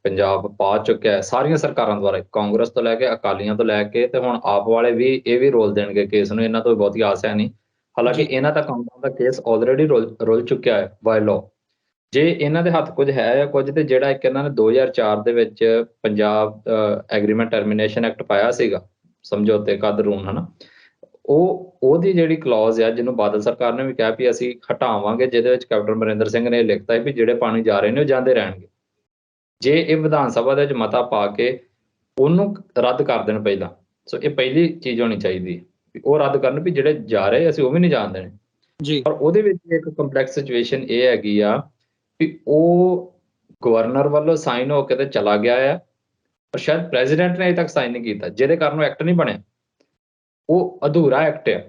ਪੰਜਾਬ ਪਾ ਚੁੱਕਿਆ ਹੈ ਸਾਰੀਆਂ ਸਰਕਾਰਾਂ ਦੁਆਰਾ, ਕਾਂਗਰਸ ਤੋਂ ਲੈ ਕੇ ਅਕਾਲੀਆਂ ਤੋਂ ਲੈ ਕੇ ਤੇ ਹੁਣ ਆਪ ਵਾਲੇ ਵੀ ਇਹ ਵੀ ਰੋਲ ਦੇਣਗੇ ਕੇਸ ਨੂੰ। ਇਹਨਾਂ ਤੋਂ ਬਹੁਤੀ ਆਸ ਹੈ ਨਹੀਂ। ਹਾਲਾਂਕਿ ਇਹਨਾਂ ਤੱਕ ਆਉਂਦਾ ਦਾ ਕੇਸ ਆਲਰੇਡੀ ਰੁਲ ਚੁੱਕਿਆ ਹੈ ਬਾਏ ਲਾਅ। ਜੇ ਇਹਨਾਂ ਦੇ ਹੱਥ ਕੁਝ ਹੈ ਜਾਂ ਕੁਝ ਤੇ ਜਿਹੜਾ ਇੱਕ ਇਹਨਾਂ ਨੇ 2004 ਦੇ ਵਿੱਚ ਪੰਜਾਬ ਐਗਰੀਮੈਂਟ ਟਰਮੀਨੇਸ਼ਨ ਐਕਟ ਪਾਇਆ ਸੀਗਾ, ਸਮਝੌਤੇ ਕਾਨੂੰਨ ਹਨਾ, ਉਹਦੀ ਜਿਹੜੀ ਕਲੌਜ਼ ਆ ਜਿਹਨੂੰ ਬਾਦਲ ਸਰਕਾਰ ਨੇ ਵੀ ਕਿਹਾ ਵੀ ਅਸੀਂ ਹਟਾਵਾਂਗੇ, ਜਿਹਦੇ ਵਿੱਚ ਕੈਪਟਨ ਅਮਰਿੰਦਰ ਸਿੰਘ ਨੇ ਲਿਖਤਾ ਹੈ ਵੀ ਜਿਹੜੇ ਪਾਣੀ ਜਾ ਰਹੇ ਨੇ ਉਹ ਜਾਂਦੇ ਰਹਿਣਗੇ। ਜੇ ਇਹ ਵਿਧਾਨ ਸਭਾ ਦੇ ਵਿੱਚ ਮਤਾ ਪਾ ਕੇ ਉਹਨੂੰ ਰੱਦ ਕਰ ਦੇਣ ਪਹਿਲਾਂ, ਸੋ ਇਹ ਪਹਿਲੀ ਚੀਜ਼ ਹੋਣੀ ਚਾਹੀਦੀ ਹੈ ਉਹ ਰੱਦ ਕਰਨ ਵੀ ਜਿਹੜੇ ਜਾ ਰਹੇ ਅਸੀਂ ਉਹ ਵੀ ਨਹੀਂ ਜਾਣ ਦੇਣੇ। ਪਰ ਉਹਦੇ ਵਿੱਚ ਇੱਕ ਕੰਪਲੈਕਸ ਸਿਚੁਏਸ਼ਨ ਇਹ ਹੈਗੀ ਆ ਵੀ ਉਹ ਗਵਰਨਰ ਵੱਲੋਂ ਸਾਈਨ ਹੋ ਕੇ ਤੇ ਚਲਾ ਗਿਆ ਆ, ਪਰ ਸ਼ਾਇਦ ਪ੍ਰੈਜ਼ੀਡੈਂਟ ਨੇ ਅਜੇ ਤੱਕ ਸਾਈਨ ਨਹੀਂ ਕੀਤਾ, ਜਿਹਦੇ ਕਾਰਨ ਉਹ ਐਕਟ ਨਹੀਂ ਬਣਿਆ, ਉਹ ਅਧੂਰਾ ਐਕਟ ਆ।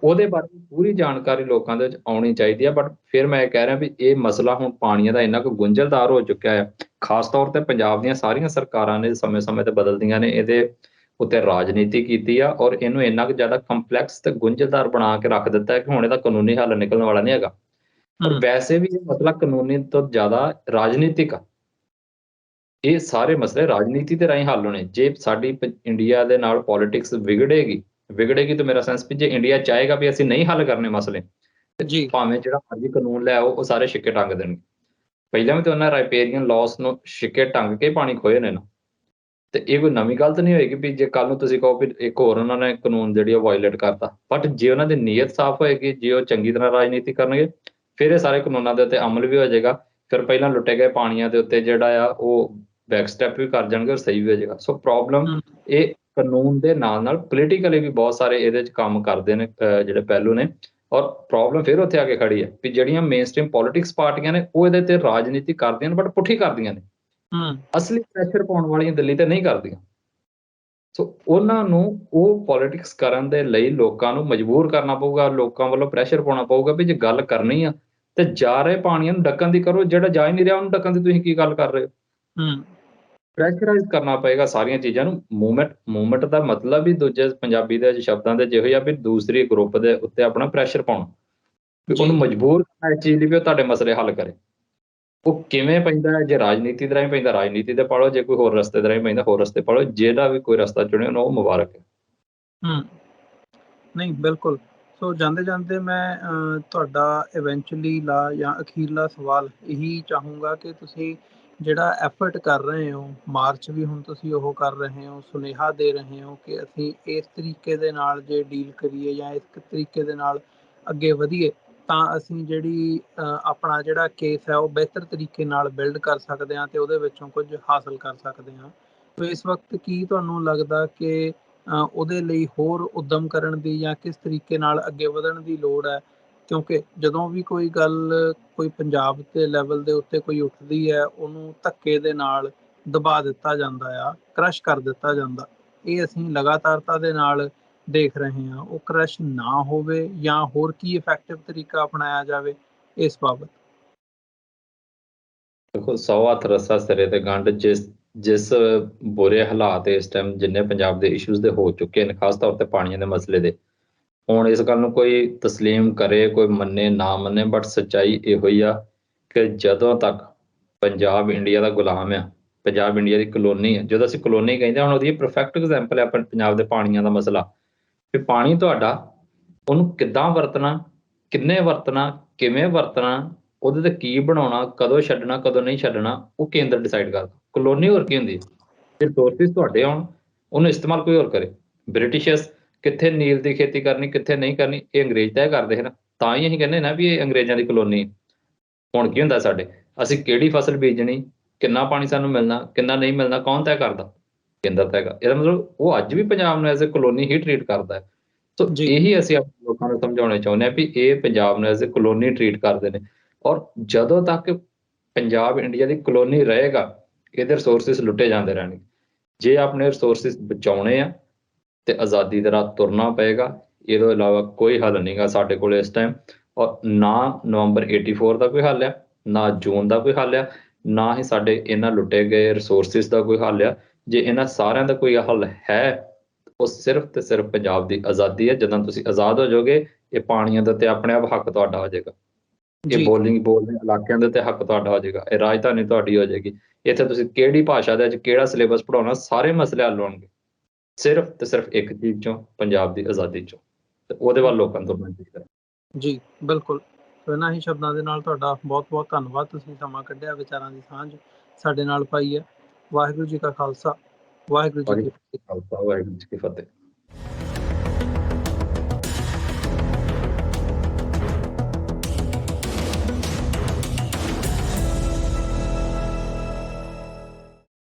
ਉਹਦੇ ਬਾਰੇ ਪੂਰੀ ਜਾਣਕਾਰੀ ਲੋਕਾਂ ਦੇ ਵਿੱਚ ਆਉਣੀ ਚਾਹੀਦੀ ਹੈ। ਬਟ ਫਿਰ ਮੈਂ ਕਹਿ ਰਿਹਾ ਵੀ ਇਹ ਮਸਲਾ ਹੁਣ ਪਾਣੀਆਂ ਦਾ ਇੰਨਾ ਕੁ ਗੁੰਝਲਦਾਰ ਹੋ ਚੁੱਕਿਆ ਹੈ, ਖਾਸ ਤੌਰ ਤੇ ਪੰਜਾਬ ਦੀਆਂ ਸਾਰੀਆਂ ਸਰਕਾਰਾਂ ਨੇ ਸਮੇਂ-ਸਮੇਂ ਤੇ ਬਦਲਦੀਆਂ ਨੇ ਇਹਦੇ ਉੱਤੇ ਰਾਜਨੀਤੀ ਕੀਤੀ ਆ ਔਰ ਇਹਨੂੰ ਇੰਨਾ ਕੁ ਜ਼ਿਆਦਾ ਕੰਪਲੈਕਸ ਤੇ ਗੁੰਝਲਦਾਰ ਬਣਾ ਕੇ ਰੱਖ ਦਿੱਤਾ ਹੈ ਕਿ ਹੁਣ ਇਹਦਾ ਕਾਨੂੰਨੀ ਹੱਲ ਨਿਕਲਣ ਵਾਲਾ ਨਹੀਂ ਹੈਗਾ। ਪਰ ਵੈਸੇ ਵੀ ਇਹ ਮਸਲਾ ਕਾਨੂੰਨੀ ਤੋਂ ਜ਼ਿਆਦਾ ਰਾਜਨੀਤਿਕ ਆ। ਇਹ ਸਾਰੇ ਮਸਲੇ ਰਾਜਨੀਤੀ ਦੇ ਰਾਹੀਂ ਹੱਲ ਹੋਣੇ। ਜੇ ਸਾਡੀ ਇੰਡੀਆ ਦੇ ਨਾਲ ਪੋਲੀਟਿਕਸ ਵਿਗੜੇਗੀ ਤਾਂ ਮੇਰਾ ਸੈਂਸ ਵੀ ਜੇ ਇੰਡੀਆ ਚਾਹੇਗਾ ਵੀ ਅਸੀਂ ਨਹੀਂ ਹੱਲ ਕਰਨੇ ਮਸਲੇ, ਭਾਵੇਂ ਜਿਹੜਾ ਮਰਜ਼ੀ ਕਾਨੂੰਨ ਲੈ ਆਓ ਉਹ ਸਾਰੇ ਛਿੱਕੇ ਟੰਗ ਦੇਣਗੇ। ਪਹਿਲਾਂ ਵੀ ਤਾਂ ਉਹਨਾਂ ਰਾਈਪੇਰੀਅਨ ਲਾਅਸ ਨੂੰ ਛਿੱਕੇ ਟੰਗ ਕੇ ਪਾਣੀ ਖੋਏ ਨੇ ਨਾ, ਤੇ ਇਹ ਕੋਈ ਨਵੀਂ ਗੱਲ ਤਾਂ ਨਹੀਂ ਹੋਏਗੀ ਵੀ ਜੇ ਕੱਲ ਨੂੰ ਤੁਸੀਂ ਕਹੋ ਵੀ ਇੱਕ ਹੋਰ ਉਹਨਾਂ ਨੇ ਕਾਨੂੰਨ ਜਿਹੜੀ ਉਹ ਵਾਇਲੇਟ ਕਰਤਾ। ਬਟ ਜੇ ਉਹਨਾਂ ਦੀ ਨੀਅਤ ਸਾਫ਼ ਹੋਏਗੀ, ਜੇ ਉਹ ਚੰਗੀ ਤਰ੍ਹਾਂ ਰਾਜਨੀਤੀ ਕਰਨਗੇ, ਫਿਰ ਇਹ ਸਾਰੇ ਕਾਨੂੰਨਾਂ ਦੇ ਉੱਤੇ ਅਮਲ ਵੀ ਹੋ ਜਾਏਗਾ। ਫਿਰ ਪਹਿਲਾਂ ਲੁੱਟੇ ਗਏ ਪਾਣੀਆਂ ਦੇ ਉੱਤੇ ਜਿਹੜਾ ਆ ਉਹ ਬੈਕ ਸਟੈਪ ਵੀ ਕਰ ਜਾਣਗੇ ਔਰ ਸਹੀ ਵੀ ਹੋ ਜਾਏਗਾ। ਸੋ ਪ੍ਰੋਬਲਮ ਇਹ ਕਾਨੂੰਨ ਦੇ ਨਾਲ ਪੋਲੀਟੀਕਲੀ ਵੀ ਬਹੁਤ ਸਾਰੇ ਇਹਦੇ 'ਚ ਕੰਮ ਕਰਦੇ ਨੇ ਜਿਹੜੇ ਪਹਿਲੂ ਨੇ, ਔਰ ਪ੍ਰੋਬਲਮ ਫਿਰ ਉੱਥੇ ਆ ਕੇ ਖੜੀ ਹੈ ਵੀ ਜਿਹੜੀਆਂ ਮੇਨ ਸਟ੍ਰੀਮ ਪੋਲੀਟਿਕਸ ਪਾਰਟੀਆਂ ਨੇ ਉਹ ਇਹਦੇ ਤੇ ਰਾਜਨੀਤੀ ਕਰਦੀਆਂ ਨੇ, ਬਟ ਪੁੱਠੀ ਕਰਦੀਆਂ ਨੇ। ਅਸਲੀ ਪ੍ਰੈਸ਼ਰ ਪਾਉਣ ਵਾਲੀਆਂ ਦਿੱਲੀ ਤੇ ਨਹੀਂ ਕਰਦੀਆਂ। ਸੋ ਉਹਨਾਂ ਨੂੰ ਉਹ ਪੋਲਿਟਿਕਸ ਕਰਨ ਦੇ ਲਈ ਲੋਕਾਂ ਨੂੰ ਮਜਬੂਰ ਕਰਨਾ ਪਊਗਾ, ਲੋਕਾਂ ਵੱਲੋਂ ਪ੍ਰੈਸ਼ਰ ਪਾਉਣਾ ਪਊਗਾ ਵੀ ਜੇ ਗੱਲ ਕਰਨੀ ਆ ਤੇ ਜਾ ਰਹੇ ਪਾਣੀਆਂ ਨੂੰ ਡੱਕਣ ਦੀ ਕਰੋ, ਜਿਹੜਾ ਜਾ ਹੀ ਨਹੀਂ ਰਿਹਾ ਉਹਨੂੰ ਡੱਕਣ ਦੀ ਤੁਸੀਂ ਕੀ ਗੱਲ ਕਰ ਰਹੇ ਹੋ। ਹੂੰ ਪ੍ਰੈਸ਼ਰਾਈਜ਼ ਕਰਨਾ ਪਏਗਾ ਸਾਰੀਆਂ ਚੀਜ਼ਾਂ ਨੂੰ। ਮੂਵਮੈਂਟ ਦਾ ਮਤਲਬ ਹੀ ਦੂਜੇ ਪੰਜਾਬੀ ਦੇ ਸ਼ਬਦਾਂ ਦੇ ਜਿਹੋ ਜਿਹਾ ਵੀ ਦੂਸਰੀ ਗਰੁੱਪ ਦੇ ਉੱਤੇ ਆਪਣਾ ਪ੍ਰੈਸ਼ਰ ਪਾਉਣਾ, ਵੀ ਉਹਨੂੰ ਮਜਬੂਰ ਕਰਨਾ ਇਸ ਚੀਜ਼ ਲਈ ਵੀ ਉਹ ਤੁਹਾਡੇ ਮਸਲੇ ਹੱਲ ਕਰੇ। ਉਹ ਕਿਵੇਂ ਪੈਂਦਾ ਹੈ? ਜੇ ਰਾਜਨੀਤੀ ਦੇ ਰਾਹੀਂ ਪੈਂਦਾ ਰਾਜਨੀਤੀ ਤੇ ਪਾਲੋ, ਜੇ ਕੋਈ ਹੋਰ ਰਸਤੇ ਦੇ ਰਾਹੀਂ ਪੈਂਦਾ ਹੋਰ ਰਸਤੇ ਪਾਲੋ, ਜਿਹੜਾ ਵੀ ਕੋਈ ਰਸਤਾ ਚੁਣੇ ਉਹਨੂੰ ਉਹ ਮੁਬਾਰਕ ਹੈ। ਨਹੀਂ ਬਿਲਕੁਲ। ਸੋ ਜਾਂਦੇ ਮੈਂ ਤੁਹਾਡਾ ਇਵੈਂਚੁਅਲੀ ਜਾਂ ਅਖੀਰਲਾ ਸਵਾਲ ਇਹੀ ਚਾਹੂੰਗਾ ਕਿ ਤੁਸੀਂ ਜਿਹੜਾ ਐਫਰਟ ਕਰ ਰਹੇ ਹੋ, ਮਾਰਚ ਵੀ ਹੁਣ ਤੁਸੀਂ ਉਹ ਕਰ ਰਹੇ ਹੋ, ਸੁਨੇਹਾ ਦੇ ਰਹੇ ਹੋ ਕਿ ਅਸੀਂ ਇਸ ਤਰੀਕੇ ਦੇ ਨਾਲ ਜੇ ਡੀਲ ਕਰੀਏ ਜਾਂ ਇਸ ਤਰੀਕੇ ਦੇ ਨਾਲ ਅੱਗੇ ਵਧੀਏ ਤਾਂ ਅਸੀਂ ਜਿਹੜੀ ਆਪਣਾ ਜਿਹੜਾ ਕੇਸ ਹੈ ਉਹ ਬਿਹਤਰ ਤਰੀਕੇ ਨਾਲ ਬਿਲਡ ਕਰ ਸਕਦੇ ਹਾਂ ਤੇ ਉਹਦੇ ਵਿੱਚੋਂ ਕੁਝ ਹਾਸਲ ਕਰ ਸਕਦੇ ਹਾਂ। ਸੋ ਇਸ ਵਕਤ ਕੀ ਤੁਹਾਨੂੰ ਲੱਗਦਾ ਕਿ ਉਹਦੇ ਲਈ ਹੋਰ ਉੱਦਮ ਕਰਨ ਦੀ ਜਾਂ ਕਿਸ ਤਰੀਕੇ ਨਾਲ ਅੱਗੇ ਵਧਣ ਦੀ ਲੋੜ ਹੈ? ਕਿਉਂਕਿ ਜਦੋਂ ਵੀ ਕੋਈ ਗੱਲ ਕੋਈ ਪੰਜਾਬ ਦੇ ਲੈਵਲ ਦੇ ਉੱਤੇ ਕੋਈ ਉੱਠਦੀ ਹੈ ਉਹਨੂੰ ਧੱਕੇ ਦੇ ਨਾਲ ਦਬਾ ਦਿੱਤਾ ਜਾਂਦਾ ਆ, ਕ੍ਰਸ਼ ਕਰ ਦਿੱਤਾ ਜਾਂਦਾ। ਇਹ ਅਸੀਂ ਲਗਾਤਾਰਤਾ ਦੇ ਨਾਲ ਦੇਖ ਰਹੇ ਹਾਂ। ਉਹ ਕ੍ਰਸ਼ ਨਾ ਹੋਵੇ ਜਾਂ ਹੋਰ ਕੀ ਇਫੈਕਟਿਵ ਤਰੀਕਾ ਅਪਣਾਇਆ ਜਾਵੇ ਇਸ ਬਾਬਤ? ਦੇਖੋ, 100 ਹੱਥ ਰੱਸਾ ਸਿਰੇ ਤੇ ਗੰਢ। ਜਿਸ ਬੁਰੇ ਹਾਲਾਤ ਇਸ ਟਾਈਮ ਜਿੰਨੇ ਪੰਜਾਬ ਦੇ ਇਸ਼ੂਜ਼ ਦੇ ਹੋ ਚੁੱਕੇ ਨੇ, ਖਾਸ ਤੌਰ ਤੇ ਪਾਣੀਆਂ ਦੇ ਮਸਲੇ ਦੇ, ਹੁਣ ਇਸ ਗੱਲ ਨੂੰ ਕੋਈ ਤਸਲੀਮ ਕਰੇ ਕੋਈ ਮੰਨੇ ਨਾ ਮੰਨੇ, ਬਟ ਸੱਚਾਈ ਇਹੋ ਹੀ ਆ ਕਿ ਜਦੋਂ ਤੱਕ ਪੰਜਾਬ ਇੰਡੀਆ ਦਾ ਗੁਲਾਮ ਆ, ਪੰਜਾਬ ਇੰਡੀਆ ਦੀ ਕਲੋਨੀ ਹੈ, ਜਦੋਂ ਅਸੀਂ ਕਲੋਨੀ ਕਹਿੰਦੇ ਹੁਣ ਉਹਦੀ ਪਰਫੈਕਟ ਐਗਜ਼ਾਮਪਲ ਹੈ ਪੰਜਾਬ ਦੇ ਪਾਣੀਆਂ ਦਾ ਮਸਲਾ। ਵੀ ਪਾਣੀ ਤੁਹਾਡਾ, ਉਹਨੂੰ ਕਿੱਦਾਂ ਵਰਤਣਾ, ਕਿੰਨੇ ਵਰਤਣਾ, ਕਿਵੇਂ ਵਰਤਣਾ, ਉਹਦੇ ਤੇ ਕੀ ਬਣਾਉਣਾ, ਕਦੋਂ ਛੱਡਣਾ ਕਦੋਂ ਨਹੀਂ ਛੱਡਣਾ, ਉਹ ਕੇਂਦਰ ਡਿਸਾਈਡ ਕਰਦਾ। ਕਲੋਨੀ ਹੋਰ ਕੀ ਹੁੰਦੀ? ਰਿਸੋਰਸਿਸ ਤੁਹਾਡੇ ਆਉਣ, ਉਹਨੂੰ ਇਸਤੇਮਾਲ ਕੋਈ ਹੋਰ ਕਰੇ। ਬ੍ਰਿਟਿਸ਼ਰਸ ਕਿੱਥੇ ਨੀਲ ਦੀ ਖੇਤੀ ਕਰਨੀ ਕਿੱਥੇ ਨਹੀਂ ਕਰਨੀ ਇਹ ਅੰਗਰੇਜ਼ ਤੈਅ ਕਰਦੇ ਹਨ। ਤਾਂ ਹੀ ਅਸੀਂ ਕਹਿੰਦੇ ਨਾ ਵੀ ਇਹ ਅੰਗਰੇਜ਼ਾਂ ਦੀ ਕਲੋਨੀ। ਹੁਣ ਕੀ ਹੁੰਦਾ ਸਾਡੇ, ਅਸੀਂ ਕਿਹੜੀ ਫਸਲ ਬੀਜਣੀ, ਕਿੰਨਾ ਪਾਣੀ ਸਾਨੂੰ ਮਿਲਣਾ ਕਿੰਨਾ ਨਹੀਂ ਮਿਲਣਾ, ਕੌਣ ਤੈਅ ਕਰਦਾ? ਕੇਂਦਰ ਤੈਅ ਕਰਦਾ। ਇਹਦਾ ਮਤਲਬ ਉਹ ਅੱਜ ਵੀ ਪੰਜਾਬ ਨੂੰ as a colony he treat ਕਰਦਾ ਹੈ। ਸੋ ਇਹੀ ਅਸੀਂ ਆਪਣੇ ਲੋਕਾਂ ਨੂੰ ਸਮਝਾਉਣਾ ਚਾਹੁੰਦੇ ਹਾਂ ਵੀ ਇਹ ਪੰਜਾਬ ਨੂੰ ਐਜ਼ ਏ ਕਲੋਨੀ ਟਰੀਟ ਕਰਦੇ ਨੇ। ਔਰ ਜਦੋਂ ਤੱਕ ਪੰਜਾਬ ਇੰਡੀਆ ਦੀ ਕਲੋਨੀ ਰਹੇਗਾ ਇਹਦੇ ਰਿਸੋਰਸਿਸ ਲੁੱਟੇ ਜਾਂਦੇ ਰਹਿਣਗੇ। ਜੇ ਆਪਣੇ ਰਿਸੋਰਸਿਸ ਬਚਾਉਣੇ ਆ ਤੇ ਆਜ਼ਾਦੀ ਦੇ ਰਾਹ ਤੁਰਨਾ ਪਏਗਾ। ਇਹਦੇ ਇਲਾਵਾ ਕੋਈ ਹੱਲ ਨਹੀਂਗਾ ਸਾਡੇ ਕੋਲ ਇਸ ਟਾਈਮ। ਔਰ ਨਾ ਨਵੰਬਰ 84 ਦਾ ਕੋਈ ਹੱਲ ਆ, ਨਾ ਜੂਨ ਦਾ ਕੋਈ ਹੱਲ ਆ, ਨਾ ਹੀ ਸਾਡੇ ਇਹਨਾਂ ਲੁੱਟੇ ਗਏ ਰਿਸੋਰਸਿਸ ਦਾ ਕੋਈ ਹੱਲ ਆ। ਜੇ ਇਹਨਾਂ ਸਾਰਿਆਂ ਦਾ ਕੋਈ ਹੱਲ ਹੈ ਉਹ ਸਿਰਫ ਤੇ ਸਿਰਫ ਪੰਜਾਬ ਦੀ ਆਜ਼ਾਦੀ ਹੈ। ਜਦੋਂ ਤੁਸੀਂ ਆਜ਼ਾਦ ਹੋ ਜਾਓਗੇ ਇਹ ਪਾਣੀਆਂ ਦੇ ਉੱਤੇ ਆਪਣੇ ਆਪ ਹੱਕ ਤੁਹਾਡਾ ਹੋ ਜਾਏਗਾ। ਇਹ ਬੋਲਦੇ ਇਲਾਕਿਆਂ ਦੇ ਉੱਤੇ ਹੱਕ ਤੁਹਾਡਾ ਹੋ ਜਾਏਗਾ। ਇਹ ਰਾਜਧਾਨੀ ਤੁਹਾਡੀ ਹੋ ਜਾਏਗੀ। ਇੱਥੇ ਤੁਸੀਂ ਕਿਹੜੀ ਭਾਸ਼ਾ ਦੇ ਵਿੱਚ ਕਿਹੜਾ ਸਿਲੇਬਸ ਪੜਾਉਣਾ, ਸਾਰੇ ਮਸਲੇ ਹੱਲ ਹੋਣਗੇ ਸਿਰਫ ਤੇ ਸਿਰਫ ਇੱਕ ਚੀਜ਼ ਚੋਂ, ਪੰਜਾਬ ਦੀ ਆਜ਼ਾਦੀ ਚੋਂ। ਤੇ ਉਹਦੇ ਵੱਲ ਲੋਕਾਂ ਨੂੰ ਤੁਰਨਾ ਚਾਹੀਦਾ। ਜੀ ਬਿਲਕੁਲ। ਸੋ ਇਹਨਾਂ ਹੀ ਸ਼ਬਦਾਂ ਦੇ ਨਾਲ ਤੁਹਾਡਾ ਬਹੁਤ ਬਹੁਤ ਧੰਨਵਾਦ। ਤੁਸੀਂ ਸਮਾਂ ਕੱਢਿਆ, ਵਿਚਾਰਾਂ ਦੀ ਸਾਂਝ ਸਾਡੇ ਨਾਲ ਪਾਈ ਹੈ। ਵਾਹਿਗੁਰੂ ਜੀ ਕਾ ਖਾਲਸਾ, ਵਾਹਿਗੁਰੂ ਜੀ ਕੀ ਫਤਿਹ। ਖਾਲਸਾ, ਵਾਹਿਗੁਰੂ ਜੀ ਕੀ ਫਤਿਹ।